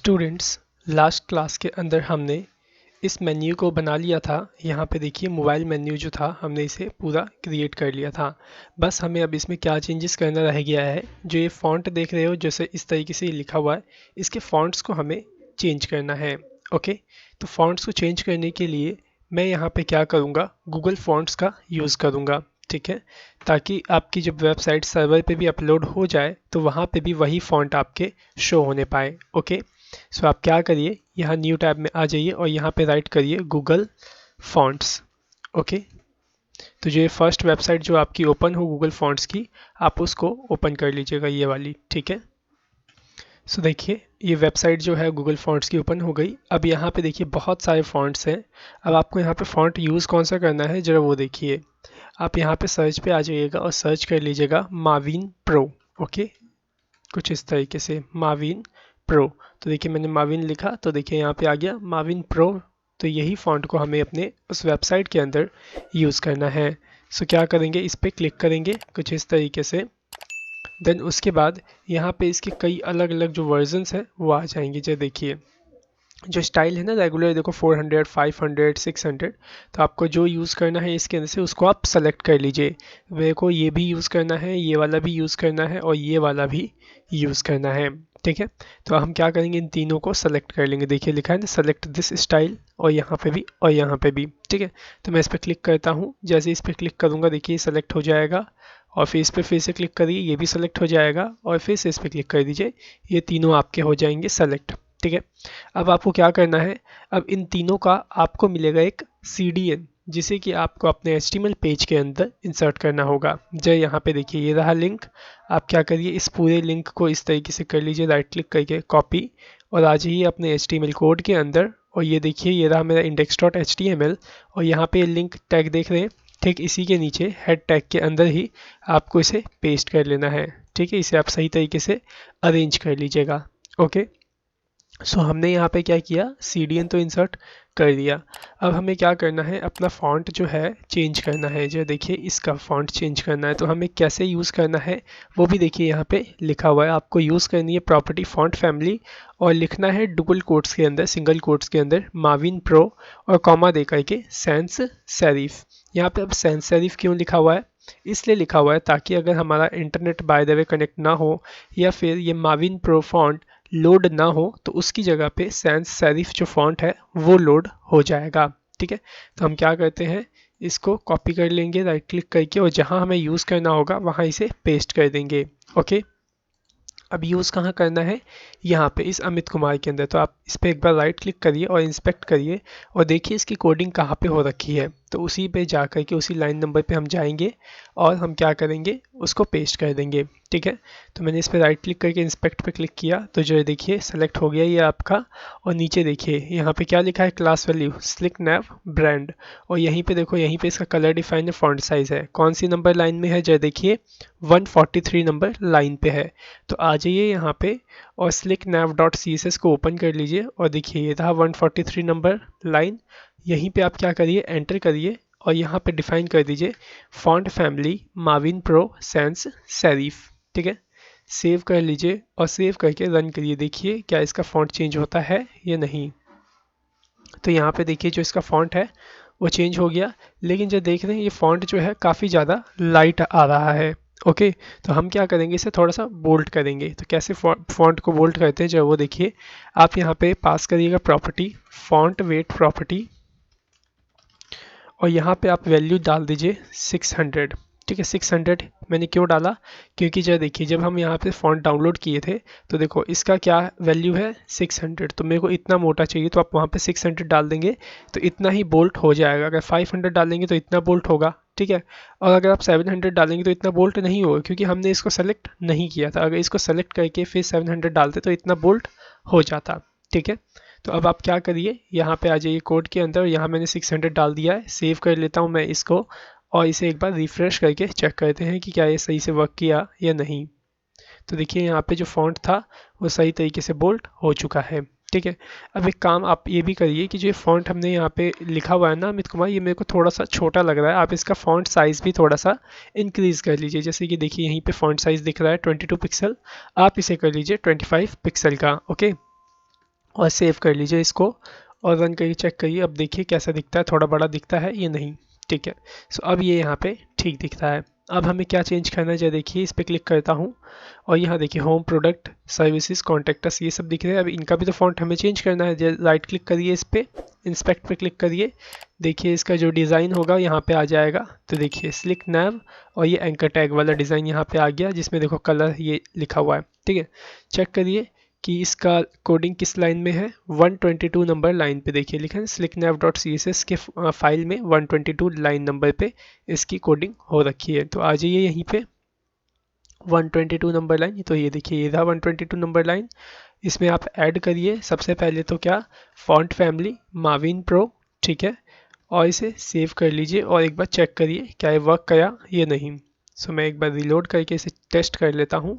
Students, last class के अंदर हमने इस मेन्यू को बना लिया था। यहाँ पे देखिए मोबाइल मेन्यू जो था हमने इसे पूरा क्रिएट कर लिया था। बस हमें अब इसमें क्या चेंजेस करना रह गया है, जो ये फ़ॉन्ट देख रहे हो जैसे इस तरीके से ये लिखा हुआ है, इसके फ़ॉन्ट्स को हमें चेंज करना है। ओके, तो फ़ॉन्ट्स को चेंज करने के लिए मैं यहाँ पे क्या करूँगा, गूगल फ़ॉन्ट्स का यूज़ करूँगा। ठीक है, ताकि आपकी जब वेबसाइट सर्वर पे भी अपलोड हो जाए तो वहाँ पे भी वही फ़ॉन्ट आपके शो होने पाए। ओके, सो आप क्या करिए, यहाँ न्यू टैब में आ जाइए और यहाँ पे राइट करिए गूगल फॉन्ट्स। ओके, तो जो ये फर्स्ट वेबसाइट जो आपकी ओपन हो गूगल फॉन्ट्स की, आप उसको ओपन कर लीजिएगा, ये वाली। ठीक है, सो देखिए ये वेबसाइट जो है गूगल फॉन्ट्स की ओपन हो गई। अब यहाँ पे देखिए बहुत सारे फॉन्ट्स हैं। अब आपको यहाँ पे फॉन्ट यूज़ कौन सा करना है ज़रा वो देखिए। आप यहाँ पे सर्च पे आ जाइएगा और सर्च कर लीजिएगा माविन प्रो। ओके, कुछ इस तरीके से माविन प्रो। तो देखिए मैंने माविन लिखा तो देखिए यहाँ पे आ गया माविन प्रो। तो यही फॉन्ट को हमें अपने उस वेबसाइट के अंदर यूज़ करना है। सो क्या करेंगे, इस पर क्लिक करेंगे कुछ इस तरीके से। देन उसके बाद यहाँ पे इसके कई अलग अलग जो वर्जन्स हैं वो आ जाएंगे। जो देखिए जो स्टाइल है ना रेगुलर, देखो 400, 500, 600। तो आपको जो यूज़ करना है इसके अंदर से उसको आप सेलेक्ट कर लीजिए। मेरे को ये भी यूज़ करना है, ये वाला भी यूज़ करना है और ये वाला भी यूज़ करना है। ठीक है, तो हम क्या करेंगे, इन तीनों को सेलेक्ट कर लेंगे। देखिए लिखा है ना सेलेक्ट दिस स्टाइल, और यहाँ पे भी और यहाँ पे भी। ठीक है, तो मैं इस पर क्लिक करता हूँ। जैसे इस पर क्लिक करूँगा देखिए सेलेक्ट हो जाएगा, और फिर इस पर फिर से क्लिक करिए, ये भी सेलेक्ट हो जाएगा, और फिर से इस पर क्लिक कर दीजिए, ये तीनों आपके हो जाएंगे सेलेक्ट। ठीक है, अब आपको क्या करना है, अब इन तीनों का आपको मिलेगा एक CDN, जिसे कि आपको अपने HTML पेज के अंदर इंसर्ट करना होगा। जो यहाँ पे देखिए ये रहा लिंक। आप क्या करिए, इस पूरे लिंक को इस तरीके से कर लीजिए, राइट क्लिक करके कॉपी, और आ जाइए अपने HTML कोड के अंदर। और ये देखिए ये रहा मेरा index.html, और यहाँ पे लिंक टैग देख रहे हैं, ठीक इसी के नीचे हेड टैग के अंदर ही आपको इसे पेस्ट कर लेना है। ठीक है, इसे आप सही तरीके से अरेंज कर लीजिएगा। ओके, सो हमने यहाँ पे क्या किया, CDN तो इंसर्ट कर दिया। अब हमें क्या करना है, अपना फॉन्ट जो है चेंज करना है। जो देखिए इसका फॉन्ट चेंज करना है, तो हमें कैसे यूज़ करना है वो भी देखिए यहाँ पे लिखा हुआ है। आपको यूज़ करनी है प्रॉपर्टी फॉन्ट फैमिली, और लिखना है डबल कोट्स के अंदर, सिंगल कोट्स के अंदर माविन प्रो, और कॉमा दे करके सैंस सेरिफ। यहाँ पे अब सैंस सेरिफ क्यों लिखा हुआ है, इसलिए लिखा हुआ है ताकि अगर हमारा internet by the way connect ना हो, या फिर ये माविन प्रो फॉन्ट लोड ना हो, तो उसकी जगह पे सैंस सेरिफ जो फॉन्ट है वो लोड हो जाएगा। ठीक है, तो हम क्या करते हैं, इसको कॉपी कर लेंगे राइट क्लिक करके, और जहां हमें यूज़ करना होगा वहां इसे पेस्ट कर देंगे। ओके, अब यूज़ कहाँ करना है, यहाँ पे इस अमित कुमार के अंदर। तो आप इस पर एक बार राइट क्लिक करिए और इंस्पेक्ट करिए, और देखिए इसकी कोडिंग कहाँ पे हो रखी है। तो उसी पे जा कर के उसी लाइन नंबर पे हम जाएंगे और हम क्या करेंगे, उसको पेस्ट कर देंगे। ठीक है, तो मैंने इस पर राइट क्लिक करके इंस्पेक्ट पे क्लिक किया, तो जो देखिए सेलेक्ट हो गया ये आपका। और नीचे देखिए यहाँ पे क्या लिखा है, क्लास वैल्यू स्लिक नैव ब्रांड, और यहीं पे देखो, यहीं पे इसका कलर डिफाइन है, फॉन्ट साइज है, कौन सी नंबर लाइन में है, जो देखिए 143 नंबर लाइन पे है। तो आ जाइए यहाँ पे और स्लिक नैव डॉट CSS को ओपन कर लीजिए, और देखिए ये था 143 नंबर लाइन। यहीं पे आप क्या करिए, एंटर करिए, और यहाँ पे डिफाइन कर दीजिए font family Maven Pro sans serif. ठीक है, सेव कर लीजिए, और सेव करके रन करिए, देखिए क्या इसका फॉन्ट चेंज होता है या नहीं। तो यहाँ पे देखिए जो इसका फॉन्ट है वो चेंज हो गया, लेकिन जो देख रहे हैं ये फॉन्ट जो है काफ़ी ज़्यादा लाइट आ रहा है। ओके, तो हम क्या करेंगे, इसे थोड़ा सा बोल्ड करेंगे। तो कैसे फॉन्ट को बोल्ड करते हैं जो वो देखिए, आप यहाँ पे पास करिएगा प्रॉपर्टी फॉन्ट वेट प्रॉपर्टी, और यहाँ पे आप वैल्यू डाल दीजिए 600। ठीक है, 600 मैंने क्यों डाला, क्योंकि जो देखिए जब हम यहाँ पे फॉन्ट डाउनलोड किए थे तो देखो इसका क्या वैल्यू है 600, तो मेरे को इतना मोटा चाहिए, तो आप वहाँ पे 600 डाल देंगे तो इतना ही बोल्ट हो जाएगा। अगर 500 डालेंगे तो इतना बोल्ट होगा। ठीक है, और अगर आप 700 डालेंगे तो इतना बोल्ट नहीं होगा, क्योंकि हमने इसको सेलेक्ट नहीं किया था। अगर इसको सेलेक्ट करके फिर 700 डालते तो इतना बोल्ट हो जाता। ठीक है, तो अब आप क्या करिए, यहाँ पे आ जाइए कोड के अंदर, यहाँ मैंने 600 डाल दिया है। सेव कर लेता हूँ मैं इसको, और इसे एक बार रिफ्रेश करके चेक करते हैं कि क्या ये सही से वर्क किया या नहीं। तो देखिए यहाँ पे जो फॉन्ट था वो सही तरीके से बोल्ट हो चुका है। ठीक है, अब एक काम आप ये भी करिए कि जो फॉन्ट हमने यहाँ पे लिखा हुआ है ना अमित कुमार, ये मेरे को थोड़ा सा छोटा लग रहा है, आप इसका फॉन्ट साइज़ भी थोड़ा सा इंक्रीज़ कर लीजिए। जैसे कि देखिए यहीं पे फॉन्ट साइज़ दिख रहा है 22 पिक्सल, आप इसे कर लीजिए 25 पिक्सल का। ओके, और सेव कर लीजिए इसको और रन करके चेक करिए। अब देखिए कैसा दिखता है, थोड़ा बड़ा दिखता है ये नहीं, ठीक है। सो अब ये यहाँ पे ठीक दिख रहा है। अब हमें क्या चेंज करना है, देखिए इस पर क्लिक करता हूँ और यहाँ देखिए होम, प्रोडक्ट, सर्विसेज, कॉन्टैक्ट्स, ये सब दिख रहे हैं। अब इनका भी तो फॉन्ट हमें चेंज करना है। राइट क्लिक करिए इस पर, इंस्पेक्ट पे क्लिक करिए, देखिए इसका जो डिज़ाइन होगा यहाँ पे आ जाएगा। तो देखिए स्लिक नैव और ये एंकर टैग वाला डिज़ाइन यहाँ पे आ गया, जिसमें देखो कलर ये लिखा हुआ है, ठीक है। चेक करिए कि इसका कोडिंग किस लाइन में है, 122 नंबर लाइन पे देखिए लिखा है slicknav.css के फाइल में 122 लाइन नंबर पे इसकी कोडिंग हो रखी है। तो आ जाइए यहीं पे 122 नंबर लाइन, तो ये देखिए ये था 122 नंबर लाइन। इसमें आप ऐड करिए सबसे पहले तो क्या, फॉन्ट फैमिली मार्विन प्रो, ठीक है। और इसे सेव कर लीजिए और एक बार चेक करिए क्या ये वर्क किया ये नहीं। सो मैं एक बार रिलोड करके इसे टेस्ट कर लेता हूँ।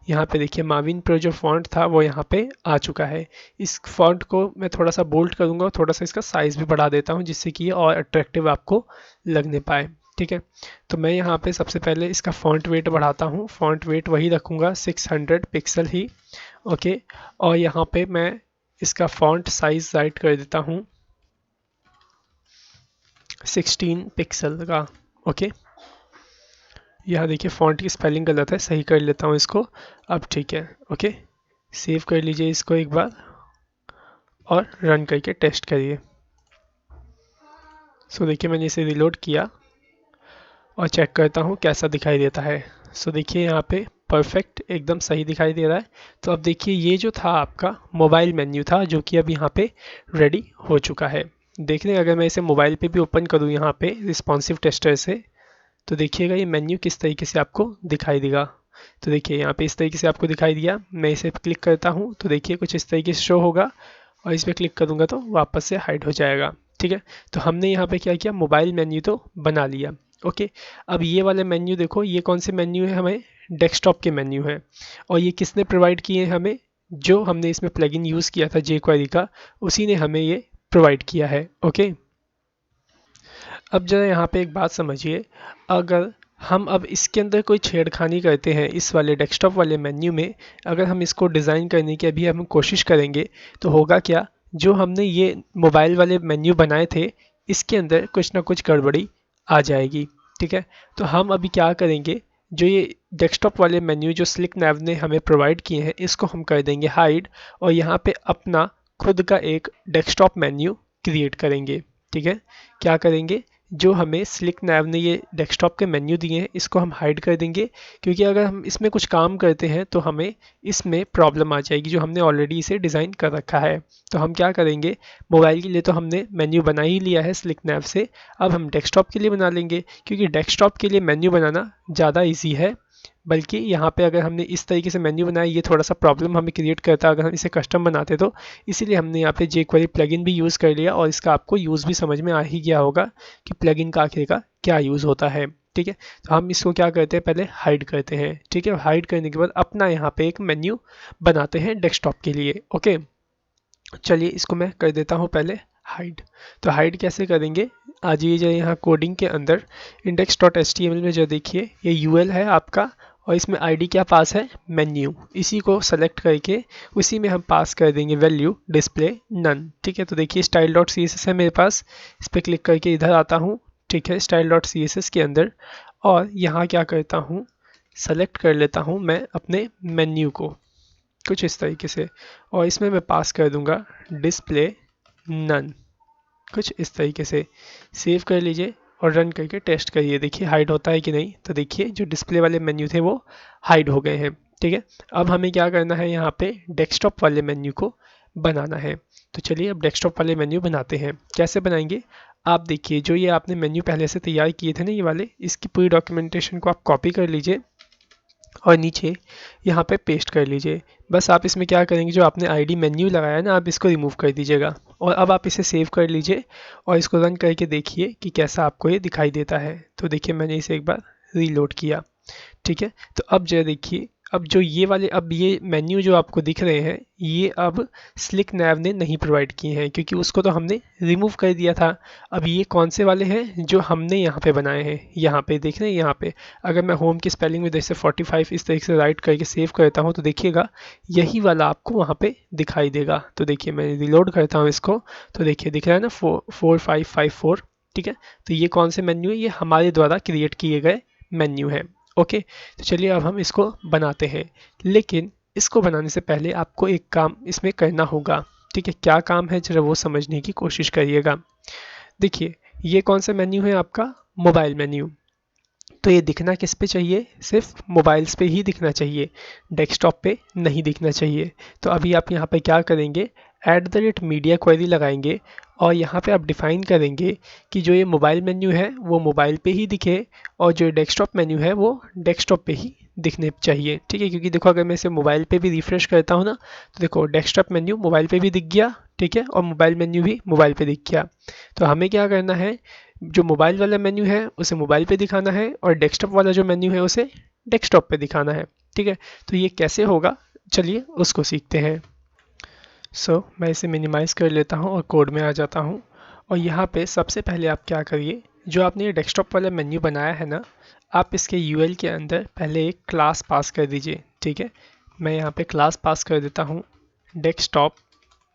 यहाँ पे देखिए मार्विन प्रो जो फॉन्ट था वो यहाँ पे आ चुका है। इस फॉन्ट को मैं थोड़ा सा बोल्ड करूँगा और थोड़ा सा इसका साइज़ भी बढ़ा देता हूँ, जिससे कि ये और अट्रैक्टिव आपको लगने पाए, ठीक है। तो मैं यहाँ पे सबसे पहले इसका फॉन्ट वेट बढ़ाता हूँ। फॉन्ट वेट वही रखूँगा 600 पिक्सल ही, ओके। और यहाँ पे मैं इसका फॉन्ट साइज राइट कर देता हूँ 16 पिक्सल का, ओके। यहाँ देखिए फॉन्ट की स्पेलिंग गलत है, सही कर लेता हूँ इसको। अब ठीक है, ओके। सेव कर लीजिए इसको एक बार और रन करके टेस्ट करिए। सो देखिए मैंने इसे रिलोड किया और चेक करता हूँ कैसा दिखाई देता है। सो देखिए यहाँ पे परफेक्ट एकदम सही दिखाई दे रहा है। तो अब देखिए ये जो था आपका मोबाइल मेन्यू था, जो कि अब यहाँ पे रेडी हो चुका है। देख रहे हैं, अगर मैं इसे मोबाइल पे भी ओपन करूँ यहाँ पे रिस्पॉन्सिव टेस्टर से, तो देखिएगा ये मेन्यू किस तरीके से आपको दिखाई देगा। तो देखिए यहाँ पे इस तरीके से आपको दिखाई दिया। मैं इसे क्लिक करता हूँ तो देखिए कुछ इस तरीके से शो होगा और इस पर क्लिक करूँगा तो वापस से हाइड हो जाएगा, ठीक है। तो हमने यहाँ पे क्या किया, मोबाइल मेन्यू तो बना लिया, ओके। अब ये वाले मेन्यू देखो, ये कौन से मेन्यू है, हमें डेस्कटॉप के मेन्यू है। और ये किसने प्रोवाइड किए हैं हमें, जो हमने इसमें प्लगइन यूज़ किया था jQuery का, उसी ने हमें ये प्रोवाइड किया है, ओके। अब जरा यहाँ पे एक बात समझिए, अगर हम अब इसके अंदर कोई छेड़खानी करते हैं इस वाले डेस्कटॉप वाले मेन्यू में, अगर हम इसको डिज़ाइन करने की अभी हम कोशिश करेंगे, तो होगा क्या, जो हमने ये मोबाइल वाले मेन्यू बनाए थे इसके अंदर कुछ ना कुछ गड़बड़ी आ जाएगी, ठीक है। तो हम अभी क्या करेंगे, जो ये डेस्कटॉप वाले मेन्यू जो स्लिक नैव ने हमें प्रोवाइड किए हैं, इसको हम कर देंगे हाइड और यहाँ पे अपना खुद का एक डेस्कटॉप मेन्यू क्रिएट करेंगे, ठीक है। क्या करेंगे, जो हमें स्लिक नैव ने ये डेस्कटॉप के मेन्यू दिए हैं इसको हम हाइड कर देंगे, क्योंकि अगर हम इसमें कुछ काम करते हैं तो हमें इसमें प्रॉब्लम आ जाएगी, जो हमने ऑलरेडी इसे डिज़ाइन कर रखा है। तो हम क्या करेंगे, मोबाइल के लिए तो हमने मेन्यू बना ही लिया है स्लिक नैव से, अब हम डेस्कटॉप के लिए बना लेंगे, क्योंकि डेस्कटॉप के लिए मेन्यू बनाना ज़्यादा ईजी है। बल्कि यहाँ पे अगर हमने इस तरीके से मेन्यू बनाया, ये थोड़ा सा प्रॉब्लम हमें क्रिएट करता अगर हम इसे कस्टम बनाते तो, इसीलिए हमने यहाँ पे jQuery प्लगइन भी यूज़ कर लिया और इसका आपको यूज़ भी समझ में आ ही गया होगा कि प्लगइन का आखिर का क्या यूज़ होता है, ठीक है। तो हम इसको क्या करते हैं, पहले हाइड करते हैं, ठीक है। हाइड करने के बाद अपना यहाँ पे एक मेन्यू बनाते हैं डेस्कटॉप के लिए, ओके। चलिए इसको मैं कर देता हूँ पहले हाइड। तो हाइड कैसे करेंगे, आ जाइए यहाँ कोडिंग के अंदर index.html में जो देखिए ये यूएल है आपका और इसमें आईडी क्या पास है, मेन्यू, इसी को सेलेक्ट करके उसी में हम पास कर देंगे वैल्यू डिस्प्ले नन, ठीक है। तो देखिए style dot C S S है मेरे पास, इस पर क्लिक करके इधर आता हूँ, ठीक है, style dot C S S के अंदर, और यहाँ क्या करता हूँ, सेलेक्ट कर लेता हूँ मैं अपने मेन्यू को कुछ इस तरीके से, और इसमें मैं पास कर दूंगा डिस्प्ले नन, कुछ इस तरीके से। सेव कर लीजिए और रन करके टेस्ट करिए, देखिए हाइड होता है कि नहीं। तो देखिए जो डिस्प्ले वाले मेन्यू थे वो हाइड हो गए हैं, ठीक है। अब हमें क्या करना है, यहाँ पे डेस्कटॉप वाले मेन्यू को बनाना है। तो चलिए अब डेस्कटॉप वाले मेन्यू बनाते हैं। कैसे बनाएंगे, आप देखिए जो ये आपने मेन्यू पहले से तैयार किए थे ना ये वाले, इसकी पूरी डॉक्यूमेंटेशन को आप कॉपी कर लीजिए और नीचे यहाँ पे पेस्ट कर लीजिए। बस आप इसमें क्या करेंगे, जो आपने आईडी मेन्यू लगाया ना, आप इसको रिमूव कर दीजिएगा और अब आप इसे सेव कर लीजिए और इसको रन करके देखिए कि कैसा आपको ये दिखाई देता है। तो देखिए मैंने इसे एक बार रीलोड किया, ठीक है। तो अब जो देखिए अब जो ये मेन्यू जो आपको दिख रहे हैं, ये अब स्लिक नैव ने नहीं प्रोवाइड किए हैं, क्योंकि उसको तो हमने रिमूव कर दिया था। अब ये कौन से वाले हैं जो हमने यहाँ पे बनाए हैं, यहाँ पे देख रहे हैं। यहाँ पे अगर मैं होम की स्पेलिंग में जैसे 45 इस तरीके से राइट करके सेव करता हूँ, तो देखिएगा यही वाला आपको वहाँ पे दिखाई देगा। तो देखिए मैं रिलोड करता हूँ इसको, तो देखिए दिख रहा है ना 4554। ठीक है, तो ये कौन से मेन्यू है, ये हमारे द्वारा क्रिएट किए गए मेन्यू है। ओके, तो चलिए अब हम इसको बनाते हैं। लेकिन इसको बनाने से पहले आपको एक काम इसमें करना होगा। ठीक है, क्या काम है जरा वो समझने की कोशिश करिएगा। देखिए ये कौन सा मेन्यू है, आपका मोबाइल मेन्यू। तो ये दिखना किस पे चाहिए, सिर्फ मोबाइल्स पे ही दिखना चाहिए, डेस्कटॉप पे नहीं दिखना चाहिए। तो अभी आप यहाँ पे क्या करेंगे, @media क्वेरी लगाएंगे और यहाँ पे आप डिफाइन करेंगे कि जो ये मोबाइल मेन्यू है वो मोबाइल पे ही दिखे और जो डेस्कटॉप मेन्यू है वो डेस्कटॉप पे ही दिखने चाहिए। ठीक है, क्योंकि देखो अगर मैं इसे मोबाइल पे भी रिफ्रेश करता हूँ ना, तो देखो डेस्कटॉप मेन्यू मोबाइल पे भी दिख गया। ठीक है, और मोबाइल मेन्यू भी मोबाइल पे दिख गया। तो हमें क्या करना है, जो मोबाइल वाला मेन्यू है उसे मोबाइल पे दिखाना है और डेस्कटॉप वाला जो मेन्यू है उसे डेस्कटॉप पे दिखाना है। ठीक है, तो ये कैसे होगा, चलिए उसको सीखते हैं। मैं इसे मिनिमाइज़ कर लेता हूँ और कोड में आ जाता हूँ। और यहाँ पे सबसे पहले आप क्या करिए, जो आपने ये डेस्कटॉप वाला मेन्यू बनाया है ना, आप इसके यूएल के अंदर पहले एक क्लास पास कर दीजिए। ठीक है, मैं यहाँ पे क्लास पास कर देता हूँ डेस्कटॉप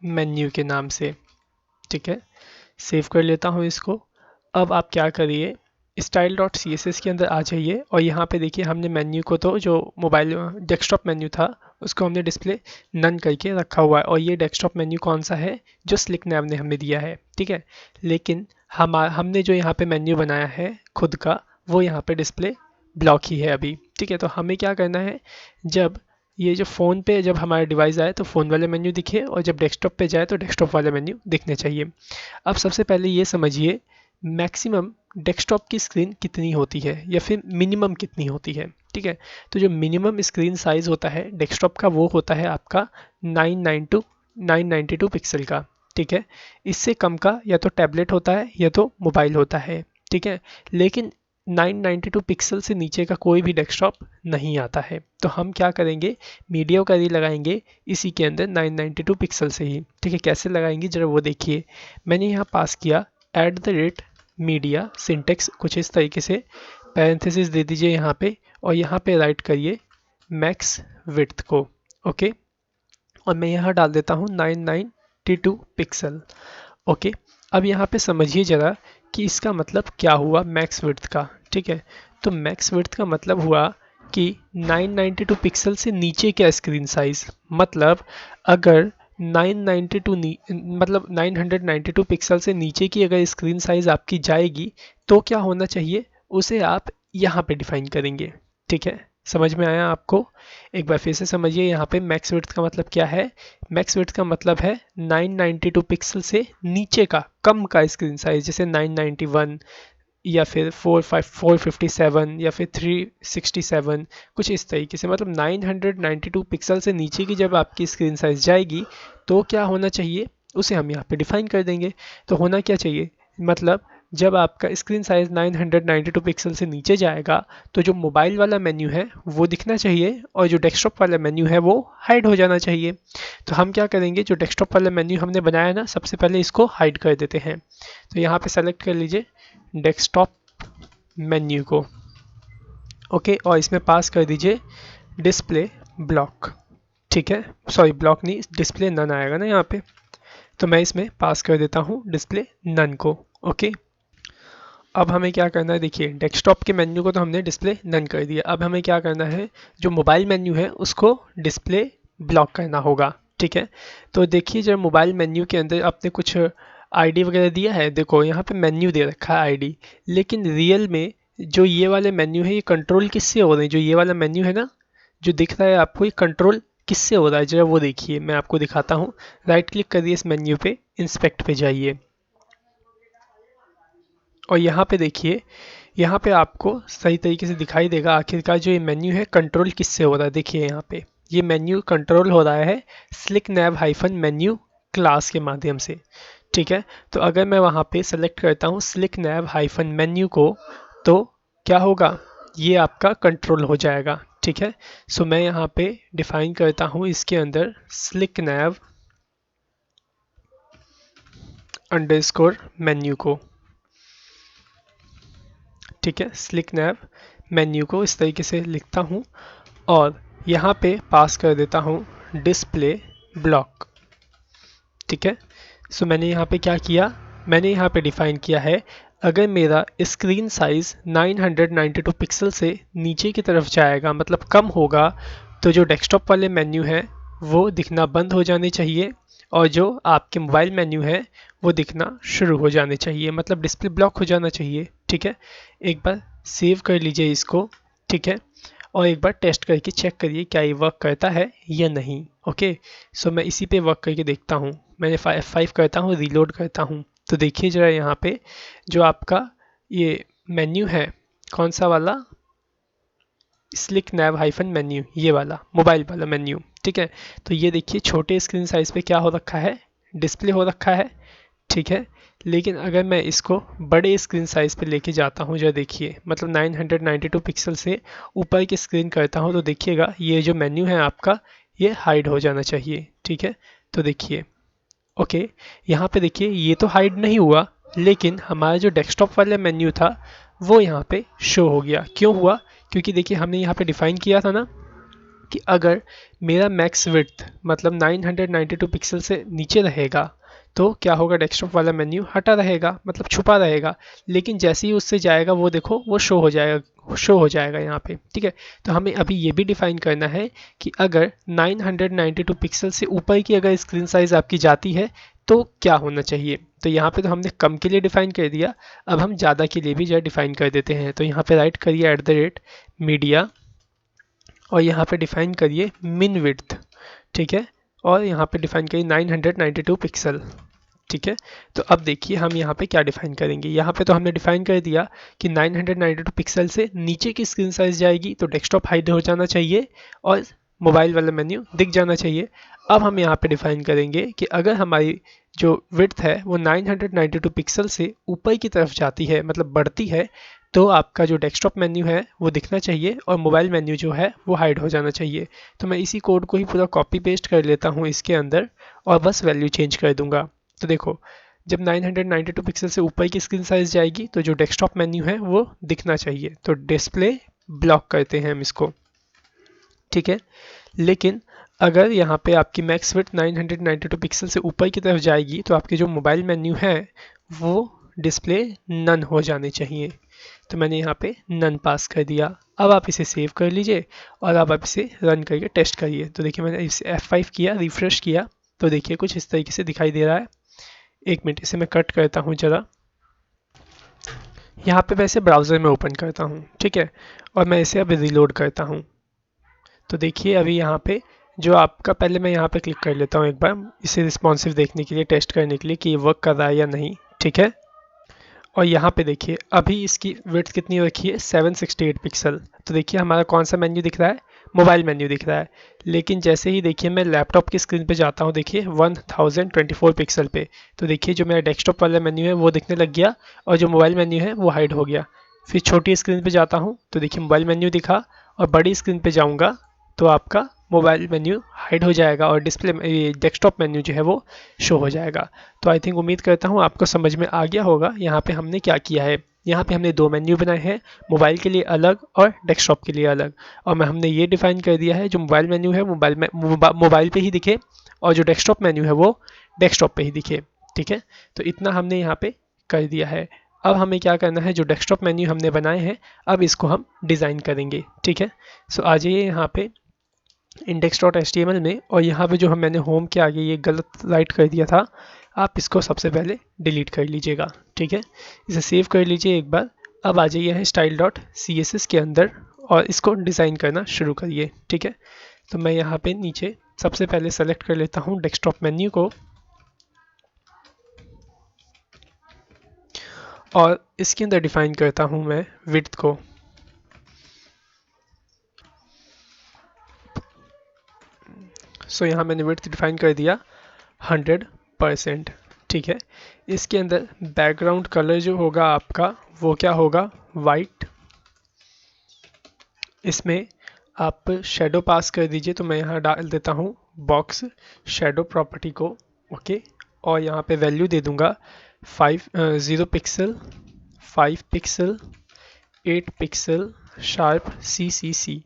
मेन्यू के नाम से। ठीक है, सेव कर लेता हूँ इसको। अब आप क्या करिए, style.css के अंदर आ जाइए और यहाँ पे देखिए हमने मेन्यू को तो जो मोबाइल डेस्कटॉप मेन्यू था उसको हमने डिस्प्ले नन करके रखा हुआ है। और ये डेस्कटॉप मेन्यू कौन सा है, जो स्लिक नैव ने हमें दिया है। ठीक है, लेकिन हमने जो यहाँ पे मेन्यू बनाया है खुद का, वो यहाँ पे डिस्प्ले ब्लॉक ही है अभी। ठीक है, तो हमें क्या करना है, जब ये जो फ़ोन पे जब हमारा डिवाइस आए तो फ़ोन वाले मेन्यू दिखे और जब डेस्कटॉप पे जाए तो डेस्कटॉप वाले मेन्यू दिखने चाहिए। अब सबसे पहले ये समझिए मैक्सिमम डेस्कटॉप की स्क्रीन कितनी होती है या फिर मिनिमम कितनी होती है। ठीक है, तो जो मिनिमम स्क्रीन साइज़ होता है डेस्कटॉप का वो होता है आपका 992 पिक्सल का। ठीक है, इससे कम का या तो टैबलेट होता है या तो मोबाइल होता है। ठीक है, लेकिन 992 पिक्सल से नीचे का कोई भी डेस्कटॉप नहीं आता है। तो हम क्या करेंगे, मीडिया क्वेरी लगाएंगे इसी के अंदर 992 पिक्सल से ही। ठीक है, कैसे लगाएंगे जरा वो देखिए। मैंने यहाँ पास किया @media, सिंटेक्स कुछ इस तरीके से, पैरेंथेसिस दे दीजिए यहाँ पे और यहाँ पे राइट करिए मैक्स विड्थ को। ओके, और मैं यहाँ डाल देता हूँ 992 पिक्सल। ओके, अब यहाँ पे समझिए ज़रा कि इसका मतलब क्या हुआ मैक्स विड्थ का। ठीक है, तो मैक्स विड्थ का मतलब हुआ कि 992 पिक्सल से नीचे का स्क्रीन साइज, मतलब अगर 992 पिक्सल से नीचे की अगर स्क्रीन साइज आपकी जाएगी तो क्या होना चाहिए, उसे आप यहाँ पे डिफाइन करेंगे। ठीक है, समझ में आया आपको? एक बार फिर से समझिए, यहाँ पे मैक्स विड्थ का मतलब क्या है। मैक्स विड्थ का मतलब है 992 पिक्सल से नीचे का कम का स्क्रीन साइज, जैसे 991 या फिर 457 या फिर 367, कुछ इस तरीके से। मतलब 992 पिक्सल से नीचे की जब आपकी स्क्रीन साइज जाएगी तो क्या होना चाहिए, उसे हम यहाँ पे डिफाइन कर देंगे। तो होना क्या चाहिए, मतलब जब आपका स्क्रीन साइज 992 पिक्सल से नीचे जाएगा तो जो मोबाइल वाला मेन्यू है वो दिखना चाहिए और जो डेस्कटॉप वाला मेन्यू है वो हाइड हो जाना चाहिए। तो हम क्या करेंगे, जो डेस्कटॉप वाला मेन्यू हमने बनाया ना, सबसे पहले इसको हाइड कर देते हैं। तो यहाँ पे सेलेक्ट कर लीजिए डेस्कटॉप मेन्यू को। ओके, और इसमें पास कर दीजिए डिस्प्ले ब्लॉक। ठीक है, सॉरी ब्लॉक नहीं, डिस्प्ले नन आएगा ना यहाँ पे, तो मैं इसमें पास कर देता हूँ डिस्प्ले नन को। ओके, अब हमें क्या करना है, देखिए डेस्कटॉप के मेन्यू को तो हमने डिस्प्ले नन कर दिया। अब हमें क्या करना है, जो मोबाइल मेन्यू है उसको डिस्प्ले ब्लॉक करना होगा। ठीक है, तो देखिए जब मोबाइल मेन्यू के अंदर आपने कुछ आईडी वगैरह दिया है, देखो यहाँ पे मेन्यू दे रखा है आईडी, लेकिन रियल में जो ये वाले मेन्यू है ये कंट्रोल किससे हो रहे हैं, जो ये वाला मेन्यू है ना जो दिख रहा है आपको, ये कंट्रोल किससे हो रहा है जरा वो देखिए। मैं आपको दिखाता हूँ, राइट क्लिक करिए इस मेन्यू पे, इंस्पेक्ट पे जाइए और यहाँ पे देखिए, यहाँ पे आपको सही तरीके से दिखाई देगा आखिरकार जो ये मेन्यू है कंट्रोल किससे हो रहा है। देखिए यहाँ पे ये मेन्यू कंट्रोल हो रहा है स्लिक नैव हाइफन मेन्यू क्लास के माध्यम से। ठीक है, तो अगर मैं वहाँ पे सेलेक्ट करता हूँ स्लिक नैव हाइफन मेन्यू को, तो क्या होगा, ये आपका कंट्रोल हो जाएगा। ठीक है। सो मैं यहाँ पे डिफाइन करता हूँ इसके अंदर स्लिक नैव अंडरस्कोर मेन्यू को, ठीक है। स्लिक नैव मेन्यू को इस तरीके से लिखता हूँ और यहाँ पे पास कर देता हूँ डिस्प्ले ब्लॉक, ठीक है। सो मैंने यहाँ पे क्या किया, मैंने यहाँ पे डिफाइन किया है अगर मेरा स्क्रीन साइज 992 पिक्सल से नीचे की तरफ जाएगा, मतलब कम होगा, तो जो डेस्कटॉप वाले मेन्यू हैं वो दिखना बंद हो जाने चाहिए और जो आपके मोबाइल मेन्यू है वो दिखना शुरू हो जाने चाहिए, मतलब डिस्प्ले ब्लॉक हो जाना चाहिए, ठीक है। एक बार सेव कर लीजिए इसको, ठीक है, और एक बार टेस्ट करके चेक करिए क्या ये वर्क करता है या नहीं। ओके, सो मैं इसी पे वर्क करके देखता हूँ। मैंने F5 करता हूँ, रीलोड करता हूँ, तो देखिए जरा यहाँ पे जो आपका ये मेन्यू है, कौन सा वाला, स्लिक नैव हाइफन मेन्यू, ये वाला मोबाइल वाला मेन्यू, ठीक है। तो ये देखिए छोटे स्क्रीन साइज पे क्या हो रखा है, डिस्प्ले हो रखा है, ठीक है। लेकिन अगर मैं इसको बड़े स्क्रीन साइज पे लेके जाता हूँ, जो देखिए मतलब 992 पिक्सल से ऊपर की स्क्रीन करता हूँ, तो देखिएगा ये जो मेन्यू है आपका ये हाइड हो जाना चाहिए, ठीक है। तो देखिए ओके, यहाँ पे देखिए ये तो हाइड नहीं हुआ, लेकिन हमारा जो डेस्कटॉप वाला मेन्यू था वो यहाँ पे शो हो गया। क्यों हुआ, क्योंकि देखिए हमने यहाँ पे डिफाइन किया था ना कि अगर मेरा मैक्स विड्थ मतलब 992 पिक्सल से नीचे रहेगा तो क्या होगा, डेस्कटॉप वाला मेन्यू हटा रहेगा, मतलब छुपा रहेगा। लेकिन जैसे ही उससे जाएगा वो देखो वो शो हो जाएगा यहाँ पे, ठीक है। तो हमें अभी ये भी डिफाइन करना है कि अगर 992 पिक्सल से ऊपर की अगर स्क्रीन साइज आपकी जाती है तो क्या होना चाहिए। तो यहाँ पे तो हमने कम के लिए डिफाइन कर दिया, अब हम ज़्यादा के लिए भी जो डिफाइन कर देते हैं। तो यहाँ पे राइट करिए @media और यहाँ पे डिफाइन करिए मिन विड्थ, ठीक है, और यहाँ पे डिफाइन करिए 992 पिक्सल, ठीक है। तो अब देखिए हम यहाँ पे क्या डिफाइन करेंगे, यहाँ पे तो हमने डिफाइन कर दिया कि 992 पिक्सल से नीचे की स्क्रीन साइज जाएगी तो डेस्कटॉप हाइड हो जाना चाहिए और मोबाइल वाला मेन्यू दिख जाना चाहिए। अब हम यहाँ पे डिफाइन करेंगे कि अगर हमारी जो विड्थ है वो 992 पिक्सल से ऊपर की तरफ जाती है, मतलब बढ़ती है, तो आपका जो डेस्कटॉप मेन्यू है वो दिखना चाहिए और मोबाइल मेन्यू जो है वो हाइड हो जाना चाहिए। तो मैं इसी कोड को ही पूरा कॉपी पेस्ट कर लेता हूँ इसके अंदर और बस वैल्यू चेंज कर दूंगा। तो देखो जब 992 पिक्सल से ऊपर की स्क्रीन साइज जाएगी तो जो डेस्कटॉप मेन्यू है वो दिखना चाहिए, तो डिस्प्ले ब्लॉक करते हैं हम इसको, ठीक है। लेकिन अगर यहाँ पे आपकी मैक्स विड्थ 992 पिक्सल से ऊपर की तरफ जाएगी तो आपके जो मोबाइल मेन्यू है वो डिस्प्ले नन हो जाने चाहिए। तो मैंने यहाँ पे नन पास कर दिया। अब आप इसे सेव कर लीजिए और अब आप इसे रन करके टेस्ट करिए। तो देखिए मैंने इसे F5 किया, रिफ्रेश किया, तो देखिए कुछ इस तरीके से दिखाई दे रहा है। एक मिनट इसे मैं कट करता हूँ जरा, यहाँ पे वैसे ब्राउज़र में ओपन करता हूँ, ठीक है, और मैं इसे अब रिलोड करता हूँ। तो देखिए अभी यहाँ पे जो आपका, पहले मैं यहाँ पे क्लिक कर लेता हूँ एक बार इसे रिस्पॉन्सिव देखने के लिए, टेस्ट करने के लिए कि ये वर्क कर रहा है या नहीं, ठीक है। और यहाँ पे देखिए अभी इसकी विड्थ कितनी हो रखी है, 768 पिक्सल। तो देखिए हमारा कौन सा मेन्यू दिख रहा है, मोबाइल मेन्यू दिख रहा है। लेकिन जैसे ही देखिए मैं लैपटॉप की स्क्रीन पे जाता हूँ, देखिए 1024 पिक्सल पे, तो देखिए जो मेरा डेस्कटॉप वाला मेन्यू है वो दिखने लग गया और जो मोबाइल मेन्यू है वो हाइड हो गया। फिर छोटी स्क्रीन पे जाता हूँ तो देखिए मोबाइल मेन्यू दिखा, और बड़ी स्क्रीन पे जाऊँगा तो आपका मोबाइल मेन्यू हाइड हो जाएगा और डिस्प्ले डेस्कटॉप मेन्यू जो है वो शो हो जाएगा। तो आई थिंक उम्मीद करता हूँ आपको समझ में आ गया होगा यहाँ पे हमने क्या किया है। यहाँ पे हमने दो मेन्यू बनाए हैं, मोबाइल के लिए अलग और डेस्कटॉप के लिए अलग, और मैं हमने ये डिफाइन कर दिया है जो मोबाइल मेन्यू है मोबाइल पे ही दिखे और जो डेस्कटॉप मेन्यू है वो डेस्कटॉप पे ही दिखे, ठीक है। तो इतना हमने यहाँ पे कर दिया है। अब हमें क्या करना है, जो डेस्कटॉप मेन्यू हमने बनाए हैं अब इसको हम डिज़ाइन करेंगे, ठीक है। सो आ जाइए यहाँ पे index.html में, और यहाँ पे जो मैंने होम के आगे ये गलत राइट कर दिया था, आप इसको सबसे पहले डिलीट कर लीजिएगा, ठीक है। इसे सेव कर लीजिए एक बार। अब आ जाइए है style.css के अंदर और इसको डिज़ाइन करना शुरू करिए, ठीक है। तो मैं यहाँ पे नीचे सबसे पहले सेलेक्ट कर लेता हूँ डेस्कटॉप मेन्यू को और इसके अंदर डिफाइन करता हूँ मैं विड्थ को। सो यहाँ मैंने विड्थ डिफाइन कर दिया 100%, ठीक है। इसके अंदर बैकग्राउंड कलर जो होगा आपका वो क्या होगा, वाइट। इसमें आप शेडो पास कर दीजिए, तो मैं यहाँ डाल देता हूँ बॉक्स शेडो प्रॉपर्टी को। ओके, और यहाँ पे वैल्यू दे दूंगा 0 pixel, 5 pixel, 8 pixel, sharp CCC।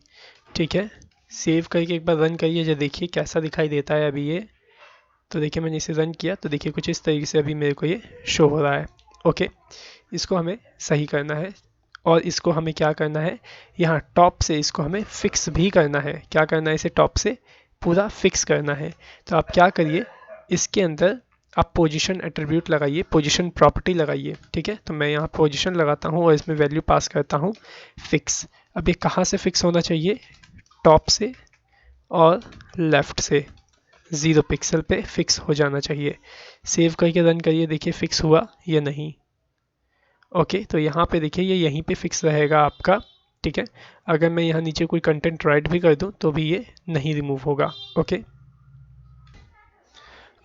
ठीक है, सेव करके एक बार रन करिए, जो देखिए कैसा दिखाई देता है अभी ये। तो देखिए मैंने इसे रन किया तो देखिए कुछ इस तरीके से अभी मेरे को ये शो हो रहा है। ओके, इसको हमें सही करना है, और इसको हमें क्या करना है, यहाँ टॉप से इसको हमें फिक्स भी करना है। क्या करना है, इसे टॉप से पूरा फिक्स करना है। तो आप क्या करिए, इसके अंदर आप पोजीशन एट्रीब्यूट लगाइए, पोजीशन प्रॉपर्टी लगाइए। ठीक है, तो मैं यहाँ पोजीशन लगाता हूँ और इसमें वैल्यू पास करता हूँ फिक्स। अब ये कहाँ से फिक्स होना चाहिए, टॉप से और लेफ्ट से 0 पिक्सल पे फिक्स हो जाना चाहिए। सेव करके रन करिए, देखिए फिक्स हुआ या नहीं। ओके, तो यहाँ पे देखिए ये यहीं पे फिक्स रहेगा आपका। ठीक है, अगर मैं यहाँ नीचे कोई कंटेंट राइट भी कर दूँ तो भी ये नहीं रिमूव होगा। ओके,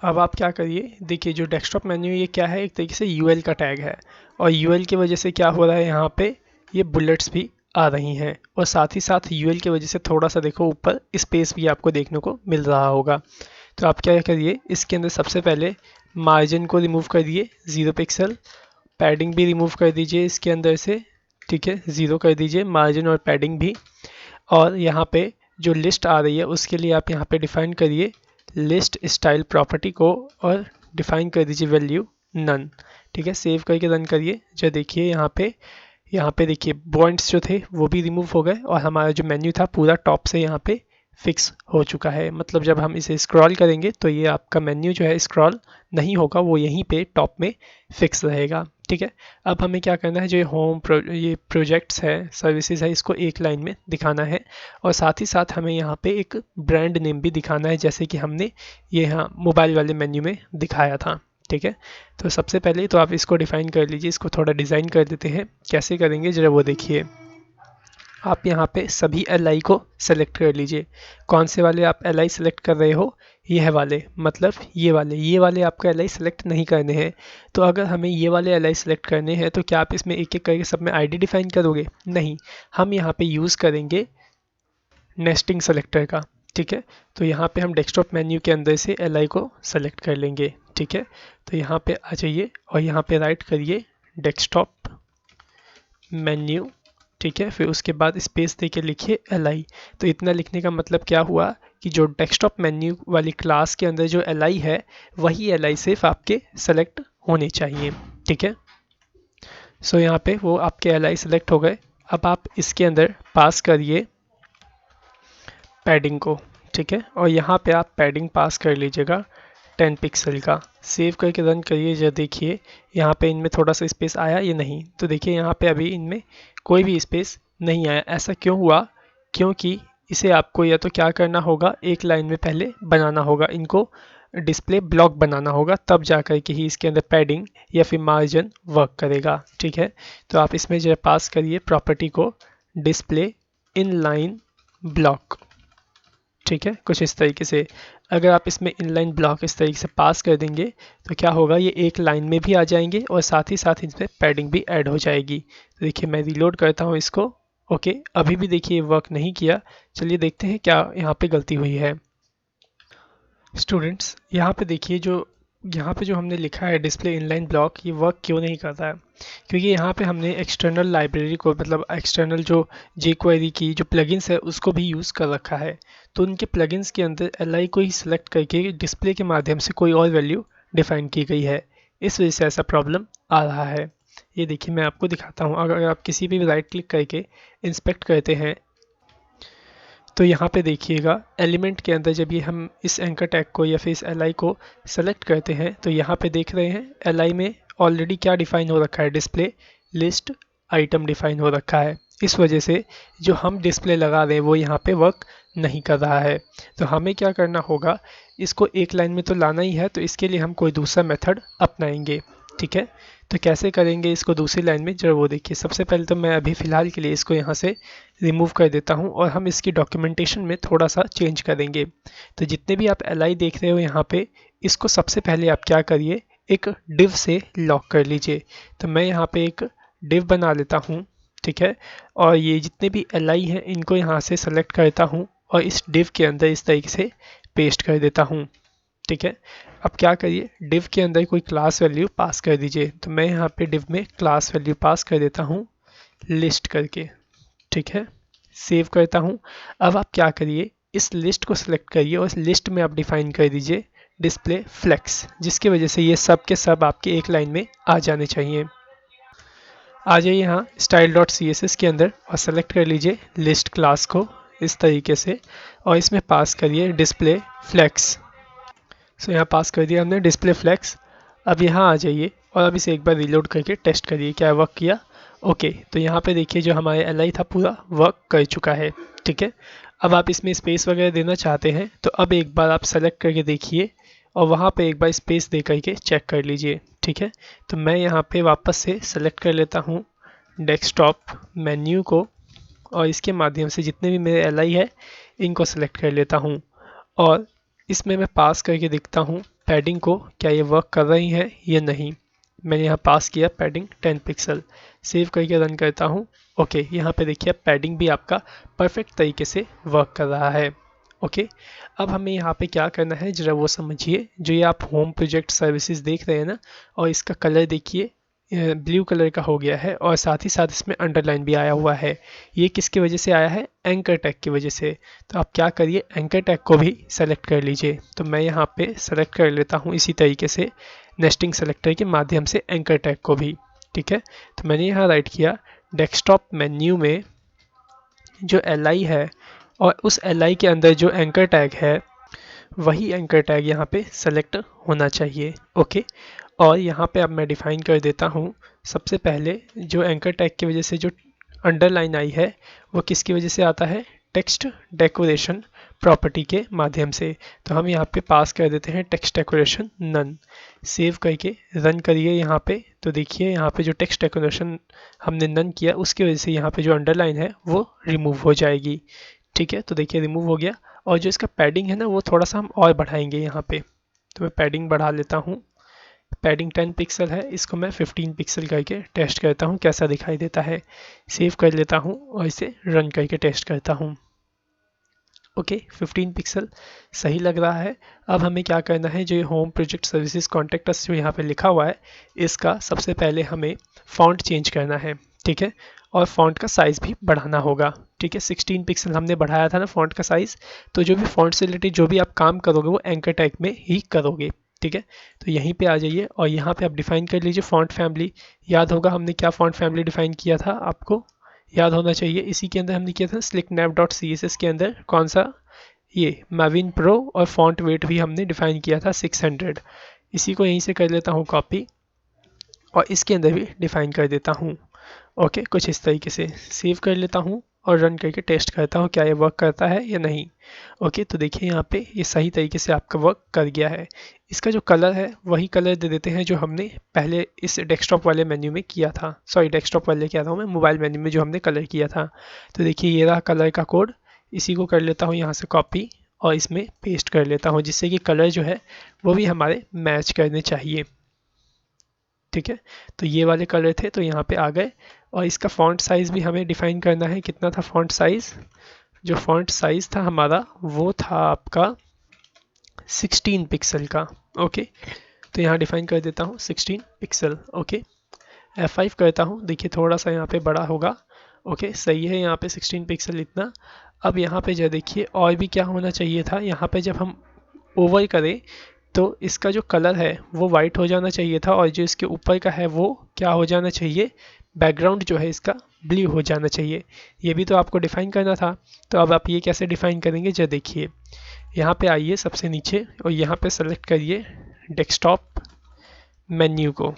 अब आप क्या करिए, देखिए जो डेस्कटॉप मेन्यू ये क्या है, एक तरीके से UL का टैग है, और UL की वजह से क्या हो रहा है, यहाँ पे ये बुलेट्स भी आ रही हैं, और साथ ही साथ UL की वजह से थोड़ा सा देखो ऊपर स्पेस भी आपको देखने को मिल रहा होगा। तो आप क्या करिए, इसके अंदर सबसे पहले मार्जिन को रिमूव कर दिए 0 पिक्सल, पैडिंग भी रिमूव कर दीजिए इसके अंदर से। ठीक है, 0 कर दीजिए मार्जिन और पैडिंग भी। और यहाँ पे जो लिस्ट आ रही है उसके लिए आप यहाँ पे डिफाइन करिए लिस्ट स्टाइल प्रॉपर्टी को, और डिफाइन कर दीजिए वैल्यू नन। ठीक है, सेव करके रन करिए, जो देखिए यहाँ पे देखिए पॉइंट्स जो थे वो भी रिमूव हो गए, और हमारा जो मेन्यू था पूरा टॉप से यहाँ पे फिक्स हो चुका है। मतलब जब हम इसे स्क्रॉल करेंगे तो ये आपका मेन्यू जो है स्क्रॉल नहीं होगा, वो यहीं पे टॉप में फिक्स रहेगा। ठीक है, अब हमें क्या करना है, जो ये प्रोजेक्ट्स है, सर्विसेज है, इसको एक लाइन में दिखाना है, और साथ ही साथ हमें यहाँ पे एक ब्रांड नेम भी दिखाना है, जैसे कि हमने ये यहाँ मोबाइल वाले मेन्यू में दिखाया था। ठीक है, तो सबसे पहले तो आप इसको डिफाइन कर लीजिए, इसको थोड़ा डिज़ाइन कर देते हैं, कैसे करेंगे जरा वो देखिए। आप यहाँ पे सभी LI को सेलेक्ट कर लीजिए। कौन से वाले आप LI सेलेक्ट कर रहे हो, यह वाले, मतलब ये वाले आपको LI सेलेक्ट नहीं करने हैं। तो अगर हमें ये वाले LI सेलेक्ट करने हैं तो क्या आप इसमें एक एक करके सब में ID डिफाइन करोगे, नहीं, हम यहाँ पे यूज़ करेंगे नेस्टिंग सेलेक्टर का। ठीक है, तो यहाँ पे हम डेस्कटॉप मेन्यू के अंदर से LI को सेलेक्ट कर लेंगे। ठीक है, तो यहाँ पे आ जाइए और यहाँ पे राइट करिए डेस्कटॉप मेन्यू। ठीक है, फिर उसके बाद स्पेस दे के लिखिए LI। तो इतना लिखने का मतलब क्या हुआ कि जो डेस्कटॉप मेन्यू वाली क्लास के अंदर जो LI है वही LI सिर्फ आपके सेलेक्ट होने चाहिए। ठीक है, सो यहाँ पे वो आपके LI सेलेक्ट हो गए। अब आप इसके अंदर पास करिए पैडिंग को। ठीक है, और यहाँ पे आप पैडिंग पास कर लीजिएगा 10 पिक्सल का। सेव करके रन करिए, जब देखिए यहाँ पे इनमें थोड़ा सा स्पेस आया या नहीं। तो देखिए यहाँ पे अभी इनमें कोई भी स्पेस नहीं आया। ऐसा क्यों हुआ, क्योंकि इसे आपको या तो क्या करना होगा, एक लाइन में पहले बनाना होगा, इनको डिस्प्ले ब्लॉक बनाना होगा, तब जाकर के ही इसके अंदर पैडिंग या फिर मार्जिन वर्क करेगा। ठीक है, तो आप इसमें जो पास करिए प्रॉपर्टी को डिस्प्ले इन लाइन ब्लॉक। ठीक है, कुछ इस तरीके से अगर आप इसमें इनलाइन ब्लॉक इस तरीके से पास कर देंगे तो क्या होगा, ये एक लाइन में भी आ जाएंगे और साथ ही साथ इसमें पैडिंग भी ऐड हो जाएगी। तो देखिए मैं रीलोड करता हूँ इसको। ओके, अभी भी देखिए वर्क नहीं किया। चलिए देखते हैं क्या यहाँ पे गलती हुई है। स्टूडेंट्स, यहाँ पे देखिए यहाँ पे जो हमने लिखा है डिस्प्ले इनलाइन ब्लॉक, ये वर्क क्यों नहीं करता है, क्योंकि यहाँ पे हमने एक्सटर्नल लाइब्रेरी को, मतलब एक्सटर्नल जो jQuery की जो प्लगइन्स है उसको भी यूज़ कर रखा है। तो उनके प्लगइन्स के अंदर LI को ही सिलेक्ट करके डिस्प्ले के माध्यम से कोई और वैल्यू डिफाइन की गई है, इस वजह से ऐसा प्रॉब्लम आ रहा है। ये देखिए मैं आपको दिखाता हूँ, अगर आप किसी भी राइट क्लिक करके इंस्पेक्ट करते हैं तो यहाँ पे देखिएगा एलिमेंट के अंदर जब ये हम इस एंकर टैग को या फिर इस LI को सेलेक्ट करते हैं तो यहाँ पे देख रहे हैं LI में ऑलरेडी क्या डिफाइन हो रखा है, डिस्प्ले लिस्ट आइटम डिफाइन हो रखा है। इस वजह से जो हम डिस्प्ले लगा रहे हैं वो यहाँ पे वर्क नहीं कर रहा है। तो हमें क्या करना होगा, इसको एक लाइन में तो लाना ही है, तो इसके लिए हम कोई दूसरा मेथड अपनाएंगे। ठीक है, तो कैसे करेंगे इसको दूसरी लाइन में, जरा वो देखिए। सबसे पहले तो मैं अभी फ़िलहाल के लिए इसको यहाँ से रिमूव कर देता हूँ और हम इसकी डॉक्यूमेंटेशन में थोड़ा सा चेंज करेंगे। तो जितने भी आप LI देख रहे हो यहाँ पे, इसको सबसे पहले आप क्या करिए, एक डिव से लॉक कर लीजिए। तो मैं यहाँ पे एक डिव बना लेता हूँ। ठीक है। और ये जितने भी li हैं इनको यहाँ से सेलेक्ट करता हूँ और इस div के अंदर इस तरीके से पेस्ट कर देता हूँ, ठीक है। अब क्या करिए, div के अंदर कोई क्लास वैल्यू पास कर दीजिए। तो मैं यहाँ पे div में क्लास वैल्यू पास कर देता हूँ लिस्ट करके, ठीक है। सेव करता हूँ। अब आप क्या करिए, इस लिस्ट को सिलेक्ट करिए और इस लिस्ट में आप डिफाइन कर दीजिए डिस्प्ले फ्लेक्स, जिसकी वजह से ये सब के सब आपके एक लाइन में आ जाने चाहिए। आ जाइए यहाँ style dot C S S के अंदर और सेलेक्ट कर लीजिए लिस्ट क्लास को इस तरीके से और इसमें पास करिए डिस्प्ले फ्लेक्स। सो यहाँ पास कर दिया हमने डिस्प्ले फ्लेक्स। अब यहाँ आ जाइए और अब इसे एक बार रीलोड करके टेस्ट करिए क्या वर्क किया। ओके, तो यहाँ पे देखिए जो हमारे एल था पूरा वर्क कर चुका है, ठीक है। अब आप इसमें स्पेस वगैरह देना चाहते हैं तो अब एक बार आप सेलेक्ट करके देखिए और वहाँ पे एक बार स्पेस दे करके चेक कर लीजिए, ठीक है। तो मैं यहाँ पे वापस से सेलेक्ट कर लेता हूँ डेस्कटॉप मेन्यू को और इसके माध्यम से जितने भी मेरे एल है इनको सेलेक्ट कर लेता हूँ और इसमें मैं पास करके देखता हूँ पैडिंग को, क्या ये वर्क कर रही है या नहीं। मैंने यहाँ पास किया पैडिंग 10 पिक्सल। सेव करके रन करता हूँ। ओके, यहाँ पे देखिए पैडिंग भी आपका परफेक्ट तरीके से वर्क कर रहा है। ओके, अब हमें यहाँ पे क्या करना है ज़रा वो समझिए। जो ये आप होम प्रोजेक्ट सर्विसेज देख रहे हैं ना, और इसका कलर देखिए ब्लू कलर का हो गया है और साथ ही साथ इसमें अंडरलाइन भी आया हुआ है। ये किसकी वजह से आया है, एंकर टैग की वजह से। तो आप क्या करिए, एंकर टैग को भी सेलेक्ट कर लीजिए। तो मैं यहाँ पे सेलेक्ट कर लेता हूँ इसी तरीके से नेस्टिंग सेलेक्टर के माध्यम से एंकर टैग को भी, ठीक है। तो मैंने यहाँ राइट किया डेस्कटॉप मेन्यू में जो एल है और उस एल के अंदर जो एंकर टैग है वही एंकर टैग यहाँ पे सेलेक्ट होना चाहिए। ओके, और यहाँ पे अब मैं डिफाइन कर देता हूँ सबसे पहले जो एंकर टैग की वजह से जो अंडरलाइन आई है वो किसकी वजह से आता है, टेक्स्ट डेकोरेशन प्रॉपर्टी के माध्यम से। तो हम यहाँ पे पास कर देते हैं टेक्स्ट डेकोरेशन नन। सेव करके रन करिए यहाँ पे। तो देखिए यहाँ पे जो टेक्स्ट डेकोरेशन हमने नन किया उसकी वजह से यहाँ पे जो अंडरलाइन है वो रिमूव हो जाएगी, ठीक है। तो देखिए रिमूव हो गया। और जो इसका पैडिंग है ना वो थोड़ा सा हम और बढ़ाएंगे यहाँ पे। तो मैं पैडिंग बढ़ा लेता हूँ। पैडिंग 10 पिक्सल है, इसको मैं 15 पिक्सल करके टेस्ट करता हूँ कैसा दिखाई देता है। सेव कर लेता हूँ और इसे रन करके टेस्ट करता हूँ। ओके, 15 पिक्सल सही लग रहा है। अब हमें क्या करना है, जो ये home project services contact us जो यहाँ पे लिखा हुआ है इसका सबसे पहले हमें फॉन्ट चेंज करना है, ठीक है। और फॉन्ट का साइज़ भी बढ़ाना होगा, ठीक है। 16 पिक्सल हमने बढ़ाया था ना फॉन्ट का साइज़। तो जो भी फॉन्ट से रिलेटेड जो भी आप काम करोगे वो एंकर टैग में ही करोगे, ठीक है। तो यहीं पे आ जाइए और यहाँ पे आप डिफाइन कर लीजिए फॉन्ट फैमिली। याद होगा हमने क्या फॉन्ट फैमिली डिफाइन किया था, आपको याद होना चाहिए। इसी के अंदर हमने किया था स्लिकनैप डॉट सी एस एस के अंदर कौन सा, ये मैविन प्रो। और फॉन्ट वेट भी हमने डिफाइन किया था 600। इसी को यहीं से कर लेता हूँ कॉपी और इसके अंदर भी डिफाइन कर देता हूँ। ओके, कुछ इस तरीके से सेव कर लेता हूँ और रन करके टेस्ट करता हूँ क्या ये वर्क करता है या नहीं। ओके, तो देखिए यहाँ पे ये सही तरीके से आपका वर्क कर गया है। इसका जो कलर है वही कलर दे देते हैं जो हमने पहले इस डेस्कटॉप वाले मेन्यू में किया था। सॉरी, डेस्कटॉप वाले क्या था मैं, मोबाइल मेन्यू में जो हमने कलर किया था। तो देखिए ये रहा कलर का कोड। इसी को कर लेता हूँ यहाँ से कॉपी और इसमें पेस्ट कर लेता हूँ जिससे कि कलर जो है वो भी हमारे मैच करने चाहिए, ठीक है। तो ये वाले कलर थे तो यहाँ पे आ गए। और इसका फॉन्ट साइज़ भी हमें डिफाइन करना है। कितना था फॉन्ट साइज़, जो फॉन्ट साइज़ था हमारा वो था आपका 16 पिक्सल का। ओके, तो यहाँ डिफाइन कर देता हूँ 16 पिक्सल। ओके, F5 करता हूँ, देखिए थोड़ा सा यहाँ पे बड़ा होगा। ओके, सही है यहाँ पे 16 पिक्सल इतना। अब यहाँ पे जो देखिए और भी क्या होना चाहिए था, यहाँ पे जब हम ओवर करें तो इसका जो कलर है वो वाइट हो जाना चाहिए था और जो इसके ऊपर का है वो क्या हो जाना चाहिए, बैकग्राउंड जो है इसका ब्लू हो जाना चाहिए। ये भी तो आपको डिफाइन करना था। तो अब आप ये कैसे डिफाइन करेंगे, जो देखिए यहाँ पे आइए सबसे नीचे और यहाँ पे सेलेक्ट करिए डेस्कटॉप मेन्यू को,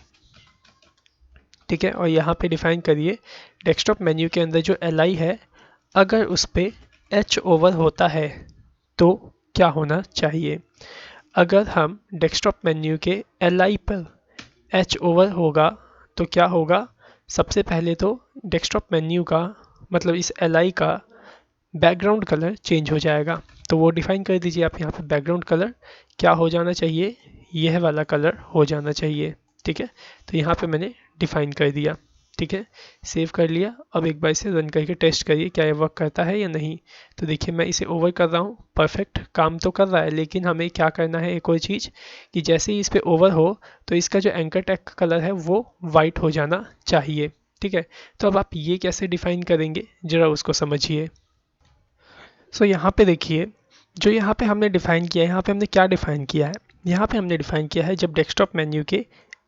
ठीक है। और यहाँ पे डिफाइन करिए डेस्कटॉप मेन्यू के अंदर जो एल है अगर उस पर एच ओवर होता है तो क्या होना चाहिए। अगर हम डेस्कटॉप मेन्यू के एल पर एच ओवर होगा तो क्या होगा, सबसे पहले तो डेस्कटॉप मेन्यू का मतलब इस एल का बैकग्राउंड कलर चेंज हो जाएगा। तो वो डिफाइन कर दीजिए आप यहाँ पे बैकग्राउंड कलर क्या हो जाना चाहिए, यह वाला कलर हो जाना चाहिए, ठीक है। तो यहाँ पे मैंने डिफाइन कर दिया। ठीक है, सेव कर लिया। अब एक बार इसे रन करके टेस्ट करिए क्या ये वर्क करता है या नहीं। तो देखिए मैं इसे ओवर कर रहा हूँ, परफेक्ट काम तो कर रहा है, लेकिन हमें क्या करना है एक और चीज़ कि जैसे ही इस पर ओवर हो तो इसका जो एंकर टैग का कलर है वो वाइट हो जाना चाहिए। ठीक है, तो अब आप ये कैसे डिफाइन करेंगे जरा उसको समझिए। सो यहाँ पे देखिए, जो यहाँ पे हमने डिफाइन किया है, यहाँ पे हमने क्या डिफाइन किया है, यहाँ पे हमने डिफाइन किया है जब डेस्कटॉप मेन्यू के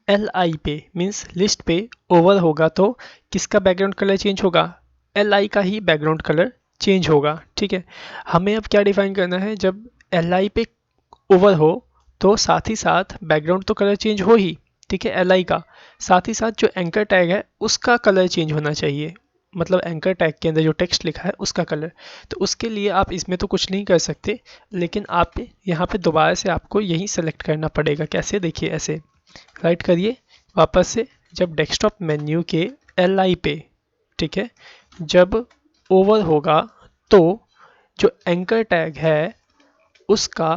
एल आई पे मीन्स लिस्ट पे ओवर होगा तो किसका बैकग्राउंड कलर चेंज होगा, एल आई का ही बैकग्राउंड कलर चेंज होगा। ठीक है, हमें अब क्या डिफाइन करना है, जब एल आई पे ओवर हो तो साथ ही साथ बैकग्राउंड तो कलर चेंज हो ही, ठीक है, एल आई का, साथ ही साथ जो एंकर टैग है उसका कलर चेंज होना चाहिए, मतलब एंकर टैग के अंदर जो टेक्स्ट लिखा है उसका कलर। तो उसके लिए आप इसमें तो कुछ नहीं कर सकते, लेकिन आप यहाँ पे दोबारा से आपको यही सेलेक्ट करना पड़ेगा। कैसे, देखिए ऐसे राइट करिए वापस से, जब डेस्कटॉप मेन्यू के एल आई पे, ठीक है, जब ओवर होगा तो जो एंकर टैग है उसका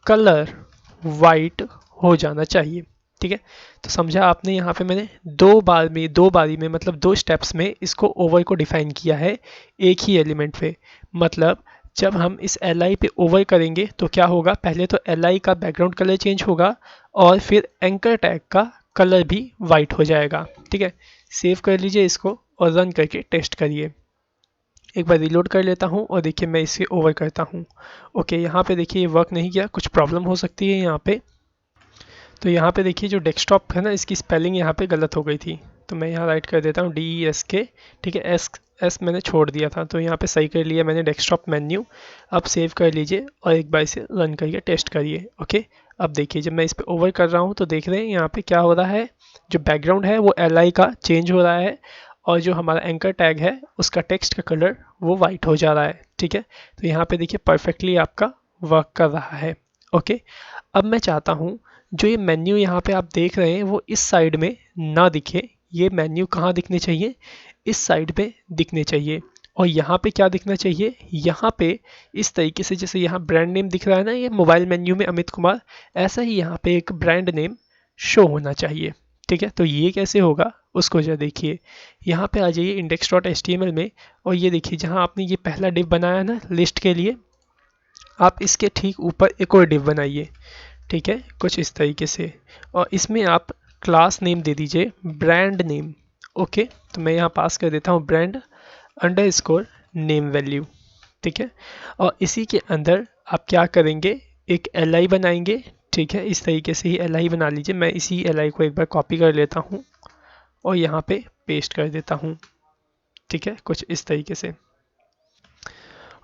कलर वाइट हो जाना चाहिए। ठीक है, तो समझा आपने, यहाँ पे मैंने दो बारी में मतलब दो स्टेप्स में इसको ओवर को डिफाइन किया है एक ही एलिमेंट पे। मतलब जब हम इस एल आई पे ओवर करेंगे तो क्या होगा, पहले तो एल आई का बैकग्राउंड कलर चेंज होगा और फिर एंकर टैग का कलर भी वाइट हो जाएगा। ठीक है, सेव कर लीजिए इसको और रन करके टेस्ट करिए। एक बार रिलोड कर लेता हूँ और देखिए मैं इसे ओवर करता हूँ। ओके, यहाँ पे देखिए ये वर्क नहीं किया, कुछ प्रॉब्लम हो सकती है यहाँ पे। तो यहाँ पे देखिए जो डेस्कटॉप है ना, इसकी स्पेलिंग यहाँ पे गलत हो गई थी, तो मैं यहाँ राइट कर देता हूँ DESK। ठीक है, एस एस मैंने छोड़ दिया था, तो यहाँ पे सही कर लिया मैंने डेस्कटॉप मेन्यू। अब सेव कर लीजिए और एक बार इसे रन करके टेस्ट करिए। ओके, अब देखिए जब मैं इस पर ओवर कर रहा हूँ तो देख रहे हैं यहाँ पे क्या हो रहा है, जो बैकग्राउंड है वो LI का चेंज हो रहा है और जो हमारा एंकर टैग है उसका टेक्स्ट का कलर वो वाइट हो जा रहा है। ठीक है, तो यहाँ पे देखिए परफेक्टली आपका वर्क कर रहा है। ओके, अब मैं चाहता हूँ जो ये मेन्यू यहाँ पे आप देख रहे हैं वो इस साइड में ना दिखे, ये मेन्यू कहाँ दिखने चाहिए, इस साइड पे दिखने चाहिए। और यहाँ पे क्या दिखना चाहिए, यहाँ पे इस तरीके से, जैसे यहाँ ब्रांड नेम दिख रहा है ना ये मोबाइल मेन्यू में अमित कुमार, ऐसा ही यहाँ पे एक ब्रांड नेम शो होना चाहिए। ठीक है, तो ये कैसे होगा उसको जरा देखिए। यहाँ पे आ जाइए index.html में और ये देखिए जहाँ आपने ये पहला डिव बनाया ना लिस्ट के लिए, आप इसके ठीक ऊपर एक और डिव बनाइए। ठीक है, कुछ इस तरीके से, और इसमें आप क्लास नेम दे दीजिए ब्रांड नेम। ओके, तो मैं यहाँ पास कर देता हूँ brand under score name value. ठीक है, और इसी के अंदर आप क्या करेंगे, एक एल आई बनाएंगे। ठीक है, इस तरीके से ही एल आई बना लीजिए। मैं इसी एल आई को एक बार कॉपी कर लेता हूँ और यहाँ पे पेस्ट कर देता हूँ। ठीक है, कुछ इस तरीके से,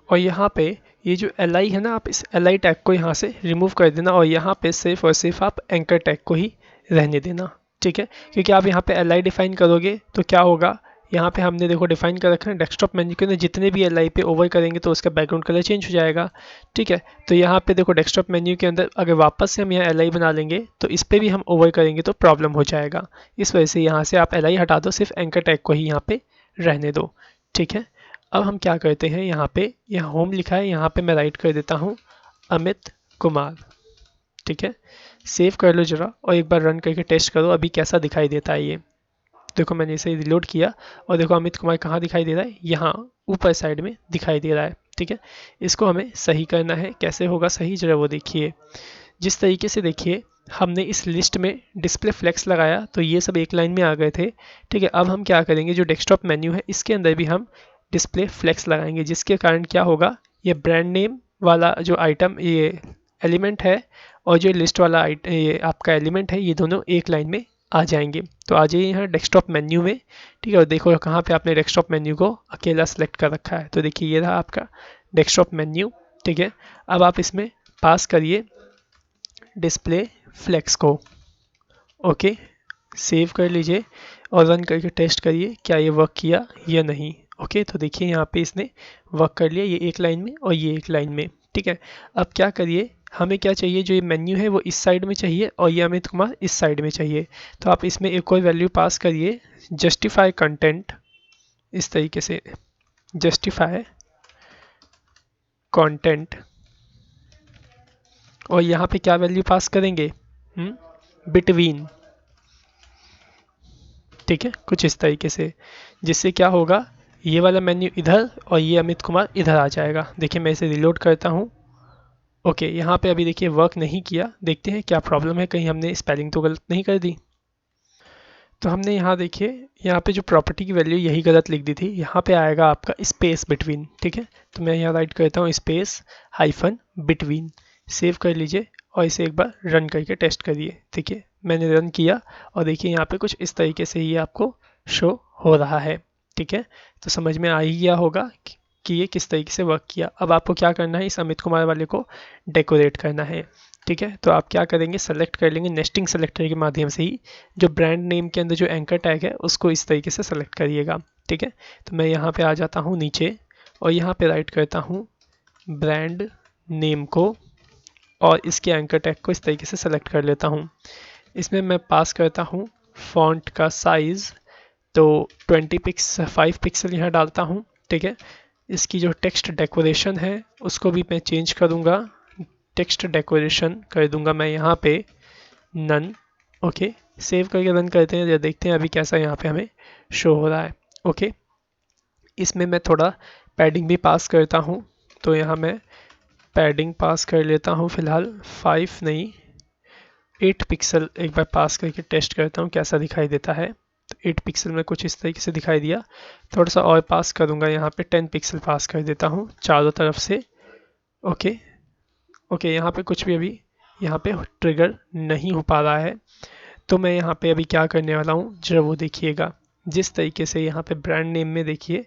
और यहाँ पे ये जो एल आई है ना, आप इस एल आई टैग को यहाँ से रिमूव कर देना और यहाँ पे सिर्फ और सिर्फ आप एंकर टैग को ही रहने देना। ठीक है, क्योंकि आप यहाँ पे एल आई डिफाइन करोगे तो क्या होगा, यहाँ पे हमने देखो डिफाइन कर रखा है डेस्कटॉप मेन्यू के अंदर जितने भी एल आई पे ओवर करेंगे तो उसका बैकग्राउंड कलर चेंज हो जाएगा। ठीक है, तो यहाँ पे देखो डेस्कटॉप मेन्यू के अंदर अगर वापस से हम यहाँ एल आई बना लेंगे तो इस पर भी हम ओवर करेंगे तो प्रॉब्लम हो जाएगा। इस वजह से यहाँ से आप एल आई हटा दो, सिर्फ एंकर टैग को ही यहाँ पे रहने दो। ठीक है, अब हम क्या करते हैं, यहाँ पे यहाँ होम लिखा है, यहाँ पे मैं राइट कर देता हूँ अमित कुमार। ठीक है, सेव कर लो जरा और एक बार रन करके टेस्ट करो अभी कैसा दिखाई देता है ये। देखो मैंने इसे रिलोड किया और देखो अमित कुमार कहाँ दिखाई दे रहा है, यहाँ ऊपर साइड में दिखाई दे रहा है। ठीक है, इसको हमें सही करना है, कैसे होगा सही जरा वो देखिए। जिस तरीके से देखिए हमने इस लिस्ट में डिस्प्ले फ्लेक्स लगाया तो ये सब एक लाइन में आ गए थे। ठीक है, अब हम क्या करेंगे, जो डेस्कटॉप मेन्यू है इसके अंदर भी हम डिस्प्ले फ्लेक्स लगाएंगे, जिसके कारण क्या होगा, ये ब्रांड नेम वाला जो आइटम ये एलिमेंट है और जो लिस्ट वाला ये आपका एलिमेंट है, ये दोनों एक लाइन में आ जाएंगे। तो आ जाइए यहाँ डेस्कटॉप मेन्यू में। ठीक है, और देखो कहाँ पे आपने डेस्कटॉप मेन्यू को अकेला सेलेक्ट कर रखा है, तो देखिए ये रहा आपका डेस्कटॉप मेन्यू। ठीक है, अब आप इसमें पास करिए डिस्प्ले फ्लेक्स को। ओके, सेव कर लीजिए और रन करके टेस्ट करिए क्या ये वर्क किया या नहीं। ओके, तो देखिए यहाँ पे इसने वर्क कर लिया, ये एक लाइन में और ये एक लाइन में। ठीक है, अब क्या करिए, हमें क्या चाहिए, जो ये मेन्यू है वो इस साइड में चाहिए और ये अमित कुमार इस साइड में चाहिए। तो आप इसमें एक और वैल्यू पास करिए जस्टिफाई कंटेंट, इस तरीके से जस्टिफाई कंटेंट, और यहाँ पे क्या वैल्यू पास करेंगे, बिटवीन। ठीक है, कुछ इस तरीके से, जिससे क्या होगा, ये वाला मेन्यू इधर और ये अमित कुमार इधर आ जाएगा। देखिए मैं इसे रिलोड करता हूँ। ओके, यहाँ पे अभी देखिए वर्क नहीं किया, देखते हैं क्या प्रॉब्लम है, कहीं हमने स्पेलिंग तो गलत नहीं कर दी। तो हमने यहाँ देखिए, यहाँ पे जो प्रॉपर्टी की वैल्यू यही गलत लिख दी थी, यहाँ पे आएगा आपका स्पेस बिटवीन। ठीक है, तो मैं यहाँ राइट करता हूँ स्पेस हाइफन बिटवीन, सेव कर लीजिए और इसे एक बार रन करके टेस्ट करिए। देखिए मैंने रन किया और देखिए यहाँ पे कुछ इस तरीके से ये आपको शो हो रहा है। ठीक है, तो समझ में आ ही गया होगा कि ये किस तरीके से वर्क किया। अब आपको क्या करना है, इस अमित कुमार वाले को डेकोरेट करना है। ठीक है, तो आप क्या करेंगे, सेलेक्ट कर लेंगे नेस्टिंग सेलेक्टर के माध्यम से ही, जो ब्रांड नेम के अंदर जो एंकर टैग है उसको इस तरीके से सेलेक्ट करिएगा। ठीक है, तो मैं यहाँ पे आ जाता हूँ नीचे और यहाँ पे राइट करता हूँ ब्रांड नेम को और इसके एंकर टैग को इस तरीके से सेलेक्ट कर लेता हूँ। इसमें मैं पास करता हूँ फॉन्ट का साइज़, तो 5 पिक्सल यहाँ डालता हूँ। ठीक है, इसकी जो टेक्स्ट डेकोरेशन है उसको भी मैं चेंज करूँगा, टेक्स्ट डेकोरेशन कर दूंगा मैं यहाँ पे नन। ओके, सेव करके रन करते हैं, देखते हैं अभी कैसा यहाँ पे हमें शो हो रहा है। ओके, इसमें मैं थोड़ा पैडिंग भी पास करता हूँ, तो यहाँ मैं पैडिंग पास कर लेता हूँ फिलहाल 5 नहीं 8 पिक्सल एक बार पास करके टेस्ट करता हूँ कैसा दिखाई देता है। तो 8 पिक्सल में कुछ इस तरीके से दिखाई दिया, थोड़ा सा और पास करूँगा, यहाँ पे 10 पिक्सल पास कर देता हूँ चारों तरफ से। ओके ओके, यहाँ पे कुछ भी अभी यहाँ पे ट्रिगर नहीं हो पा रहा है, तो मैं यहाँ पे अभी क्या करने वाला हूँ जरा वो देखिएगा। जिस तरीके से यहाँ पे ब्रांड नेम में देखिए,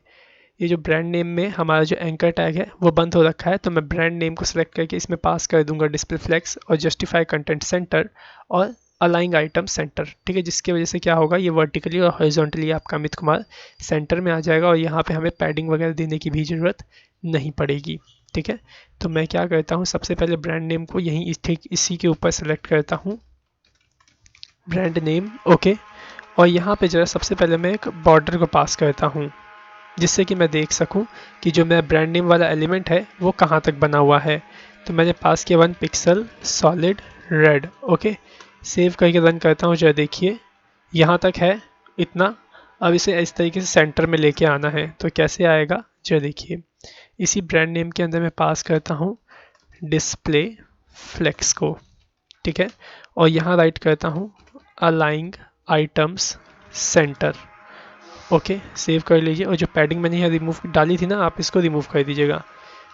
ये जो ब्रांड नेम में हमारा जो एंकर टैग है वो बंद हो रखा है, तो मैं ब्रांड नेम को सिलेक्ट करके इसमें पास कर दूंगा डिस्प्ले फ्लेक्स और जस्टिफाई कंटेंट सेंटर और अलाइंग आइटम सेंटर। ठीक है, जिसकी वजह से क्या होगा, ये वर्टिकली और हॉरिजॉन्टली आपका अमित कुमार सेंटर में आ जाएगा और यहाँ पे हमें पैडिंग वगैरह देने की भी ज़रूरत नहीं पड़ेगी। ठीक है, तो मैं क्या करता हूँ, सबसे पहले ब्रांड नेम को यहीं ठीक इसी के ऊपर सेलेक्ट करता हूँ, ब्रांड नेम। ओके, और यहाँ पे जरा सबसे पहले मैं एक बॉर्डर को पास करता हूँ, जिससे कि मैं देख सकूं कि जो मेरा ब्रांड नेम वाला एलिमेंट है वो कहाँ तक बना हुआ है। तो मैंने पास किया 1 pixel solid red. Okay, save करके रन करता हूँ, जरा देखिए यहाँ तक है इतना। अब इसे इस तरीके से सेंटर में लेके आना है, तो कैसे आएगा जरा देखिए। इसी ब्रांड नेम के अंदर मैं पास करता हूँ डिस्प्ले फ्लेक्स को। ठीक है, और यहाँ राइट करता हूँ अलाइंग आइटम्स सेंटर। ओके, सेव कर लीजिए और जो पैडिंग मैंने यहाँ रिमूव डाली थी ना, आप इसको रिमूव कर दीजिएगा।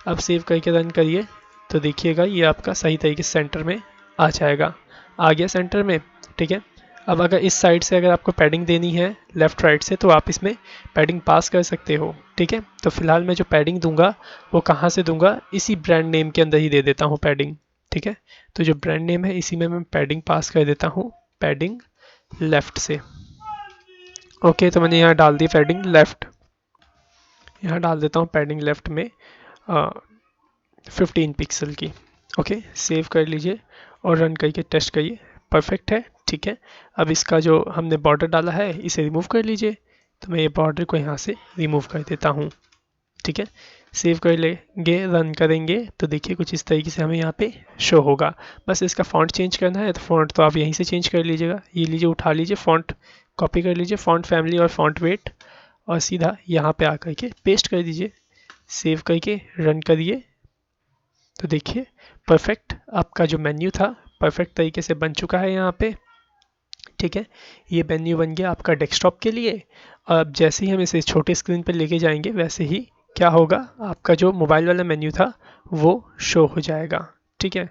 अब सेव करके रन करिए, तो देखिएगा ये आपका सही तरीके से सेंटर में आ जाएगा, आ गया सेंटर में। ठीक है, अब अगर इस साइड से अगर आपको पैडिंग देनी है लेफ़्ट राइट से, तो आप इसमें पैडिंग पास कर सकते हो। ठीक है, तो फिलहाल मैं जो पैडिंग दूंगा वो कहाँ से दूंगा, इसी ब्रांड नेम के अंदर ही दे देता हूँ पैडिंग। ठीक है, तो जो ब्रांड नेम है इसी में मैं पैडिंग पास कर देता हूँ, पैडिंग लेफ़्ट से। ओके, तो मैंने यहाँ डाल दी पैडिंग लेफ़्ट, यहाँ डाल देता हूँ पैडिंग लेफ़्ट में 15 पिक्सल की। ओके, सेव कर लीजिए और रन करके टेस्ट करिए, परफेक्ट है। ठीक है, अब इसका जो हमने बॉर्डर डाला है इसे रिमूव कर लीजिए, तो मैं ये बॉर्डर को यहाँ से रिमूव कर देता हूँ। ठीक है, सेव कर लेंगे, रन करेंगे, तो देखिए कुछ इस तरीके से हमें यहाँ पे शो होगा। बस इसका फ़ॉन्ट चेंज करना है, तो फ़ॉन्ट तो आप यहीं से चेंज कर लीजिएगा, ये लीजिए उठा लीजिए फ़ॉन्ट, कॉपी कर लीजिए फ़ॉन्ट फैमिली और फ़ॉन्ट वेट और सीधा यहाँ पे आकर के पेस्ट कर दीजिए, सेव करके रन करिए। तो देखिए परफेक्ट आपका जो मेन्यू था परफेक्ट तरीके से बन चुका है यहाँ पे। ठीक है, ये मेन्यू बन गया आपका डेस्कटॉप के लिए। अब जैसे ही हम इसे छोटे स्क्रीन पर लेके जाएंगे वैसे ही क्या होगा, आपका जो मोबाइल वाला मेन्यू था वो शो हो जाएगा। ठीक है,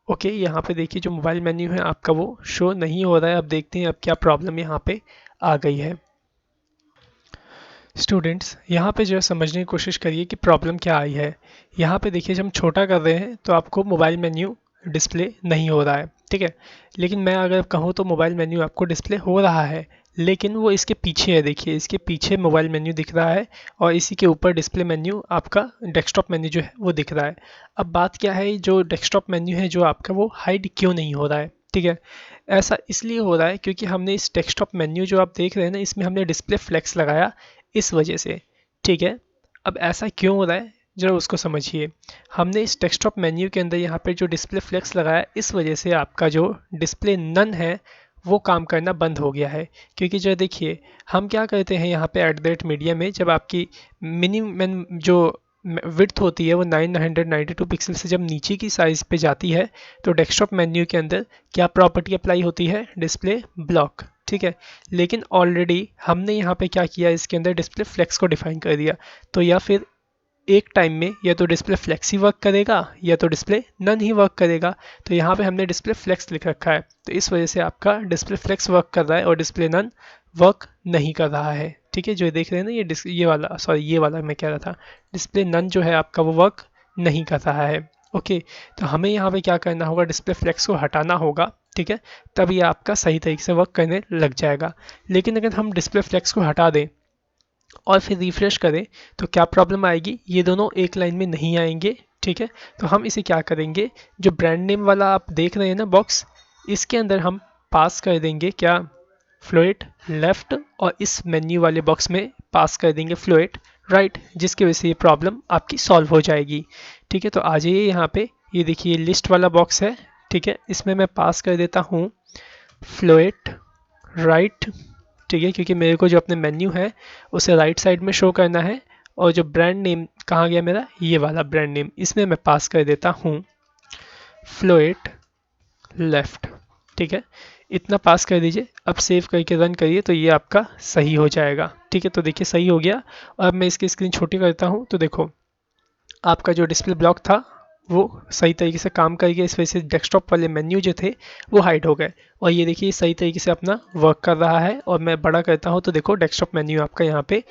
ओके, यहाँ पे देखिए जो मोबाइल मेन्यू है आपका वो शो नहीं हो रहा है। अब देखते हैं अब क्या प्रॉब्लम यहाँ पे आ गई है। स्टूडेंट्स यहाँ पे जो है समझने की कोशिश करिए कि प्रॉब्लम क्या आई है। यहाँ पे देखिए जब हम छोटा कर रहे हैं तो आपको मोबाइल मेन्यू डिस्प्ले नहीं हो रहा है। ठीक है, लेकिन मैं अगर कहूँ तो मोबाइल मेन्यू आपको डिस्प्ले हो रहा है, लेकिन वो इसके पीछे है। देखिए इसके पीछे मोबाइल मेन्यू दिख रहा है और इसी के ऊपर डिस्प्ले मेन्यू आपका डेस्कटॉप मेन्यू जो है वो दिख रहा है। अब बात क्या है, जो डेस्कटॉप मेन्यू है जो आपका वो हाइड क्यों नहीं हो रहा है। ठीक है, ऐसा इसलिए हो रहा है क्योंकि हमने इस डेस्कटॉप मेन्यू जो आप देख रहे हैं ना, इसमें हमने डिस्प्ले फ्लेक्स लगाया इस वजह से। ठीक है, अब ऐसा क्यों हो रहा है जरा उसको समझिए। हमने इस डेस्कटॉप मेन्यू के अंदर यहाँ पे जो डिस्प्ले फ्लेक्स लगाया इस वजह से आपका जो डिस्प्ले नन है वो काम करना बंद हो गया है। क्योंकि जो देखिए हम क्या करते हैं यहाँ पे @मीडिया में, जब आपकी मिनिमम जो विड्थ होती है वो 992 पिक्सल से जब नीचे की साइज पे जाती है, तो डेस्कटॉप मेन्यू के अंदर क्या प्रॉपर्टी अप्लाई होती है, डिस्प्ले ब्लॉक। ठीक है, लेकिन ऑलरेडी हमने यहाँ पे क्या किया, इसके अंदर डिस्प्ले फ्लेक्स को डिफाइन कर दिया। तो या फिर एक टाइम में या तो डिस्प्ले फ्लेक्स ही वर्क करेगा या तो डिस्प्ले नन ही वर्क करेगा। तो यहाँ पे हमने डिस्प्ले फ्लेक्स लिख रखा है, तो इस वजह से आपका डिस्प्ले फ्लेक्स वर्क कर रहा है और डिस्प्ले नन वर्क नहीं कर रहा है। ठीक है, जो देख रहे हैं ना ये वाला, सॉरी ये वाला मैं कह रहा था, डिस्प्ले नन जो है आपका वो वर्क नहीं कर रहा है। ओके, तो हमें यहाँ पे क्या करना होगा, डिस्प्ले फ्लेक्स को हटाना होगा। ठीक है, तब ये आपका सही तरीके से वर्क करने लग जाएगा। लेकिन अगर हम डिस्प्ले फ्लेक्स को हटा दें और फिर रिफ्रेश करें तो क्या प्रॉब्लम आएगी, ये दोनों एक लाइन में नहीं आएंगे। ठीक है, तो हम इसे क्या करेंगे, जो ब्रांड नेम वाला आप देख रहे हैं ना बॉक्स, इसके अंदर हम पास कर देंगे क्या, फ्लोट लेफ्ट, और इस मेन्यू वाले बॉक्स में पास कर देंगे फ्लोट राइट, जिसकी वजह से ये प्रॉब्लम आपकी सॉल्व हो जाएगी। ठीक है, तो आ जाइए यहाँ पे, ये देखिए लिस्ट वाला बॉक्स है। ठीक है, इसमें मैं पास कर देता हूँ फ्लोट राइट। ठीक है, क्योंकि मेरे को जो अपने मेन्यू है उसे राइट साइड में शो करना है, और जो ब्रांड नेम कहाँ गया मेरा, ये वाला ब्रांड नेम, इसमें मैं पास कर देता हूँ फ्लोट लेफ्ट। ठीक है, इतना पास कर दीजिए। अब सेव करके रन करिए तो ये आपका सही हो जाएगा। ठीक है, तो देखिए सही हो गया। और अब मैं इसकी स्क्रीन छोटी करता हूँ तो देखो आपका जो डिस्प्ले ब्लॉक था वो सही तरीके से काम कर गया। इस वजह से डेस्कटॉप वाले मेन्यू जो थे वो हाइड हो गए, और ये देखिए सही तरीके से अपना वर्क कर रहा है। और मैं बड़ा करता हूँ तो देखो डेस्कटॉप मेन्यू आपका यहाँ पे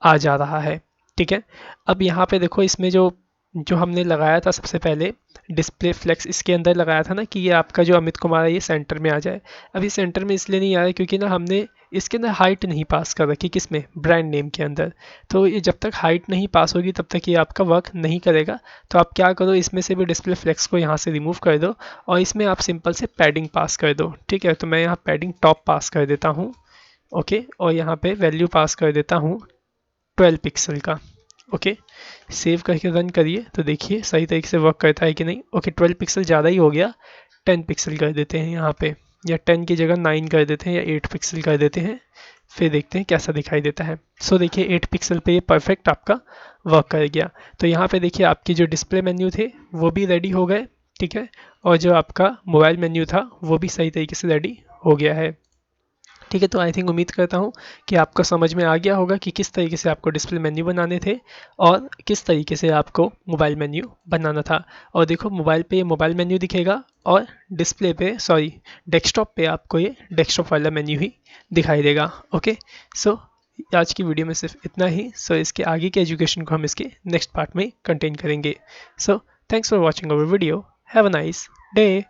आ जा रहा है। ठीक है, अब यहाँ पे देखो इसमें जो जो हमने लगाया था सबसे पहले डिस्प्ले फ्लेक्स, इसके अंदर लगाया था ना कि ये आपका जो अमित कुमार है ये सेंटर में आ जाए। अभी सेंटर में इसलिए नहीं आ रहा है क्योंकि ना हमने इसके अंदर हाइट नहीं पास कर रखी, किसमें, ब्रांड नेम के अंदर। तो ये जब तक हाइट नहीं पास होगी तब तक ये आपका वर्क नहीं करेगा। तो आप क्या करो, इसमें से भी डिस्प्ले फ्लेक्स को यहाँ से रिमूव कर दो और इसमें आप सिंपल से पैडिंग पास कर दो। ठीक है, तो मैं यहाँ पैडिंग टॉप पास कर देता हूँ। ओके, और यहाँ पे वैल्यू पास कर देता हूँ 12 पिक्सल का। ओके, सेव करके रन करिए तो देखिए सही तरीके से वर्क करता है कि नहीं। ओके, 12 पिक्सल ज़्यादा ही हो गया, 10 पिक्सल कर देते हैं यहाँ पे, या 10 की जगह 9 कर देते हैं, या 8 पिक्सल कर देते हैं। फिर देखते हैं कैसा दिखाई देता है। सो देखिए 8 पिक्सल पे ये परफेक्ट आपका वर्क कर गया। तो यहाँ पे देखिए आपकी जो डिस्प्ले मेन्यू थे वो भी रेडी हो गए। ठीक है, और जो आपका मोबाइल मेन्यू था वो भी सही तरीके से रेडी हो गया है। ठीक है, तो आई थिंक उम्मीद करता हूँ कि आपको समझ में आ गया होगा कि किस तरीके से आपको डिस्प्ले मेन्यू बनाने थे और किस तरीके से आपको मोबाइल मेन्यू बनाना था। और देखो मोबाइल पे ये मोबाइल मेन्यू दिखेगा और डिस्प्ले पे, सॉरी डेस्कटॉप पे आपको ये डेस्कटॉप वाला मेन्यू ही दिखाई देगा। ओके, सो आज की वीडियो में सिर्फ इतना ही। सो इसके आगे के एजुकेशन को हम इसके नेक्स्ट पार्ट में कंटेन करेंगे। So thanks for watching our video. Have a nice day.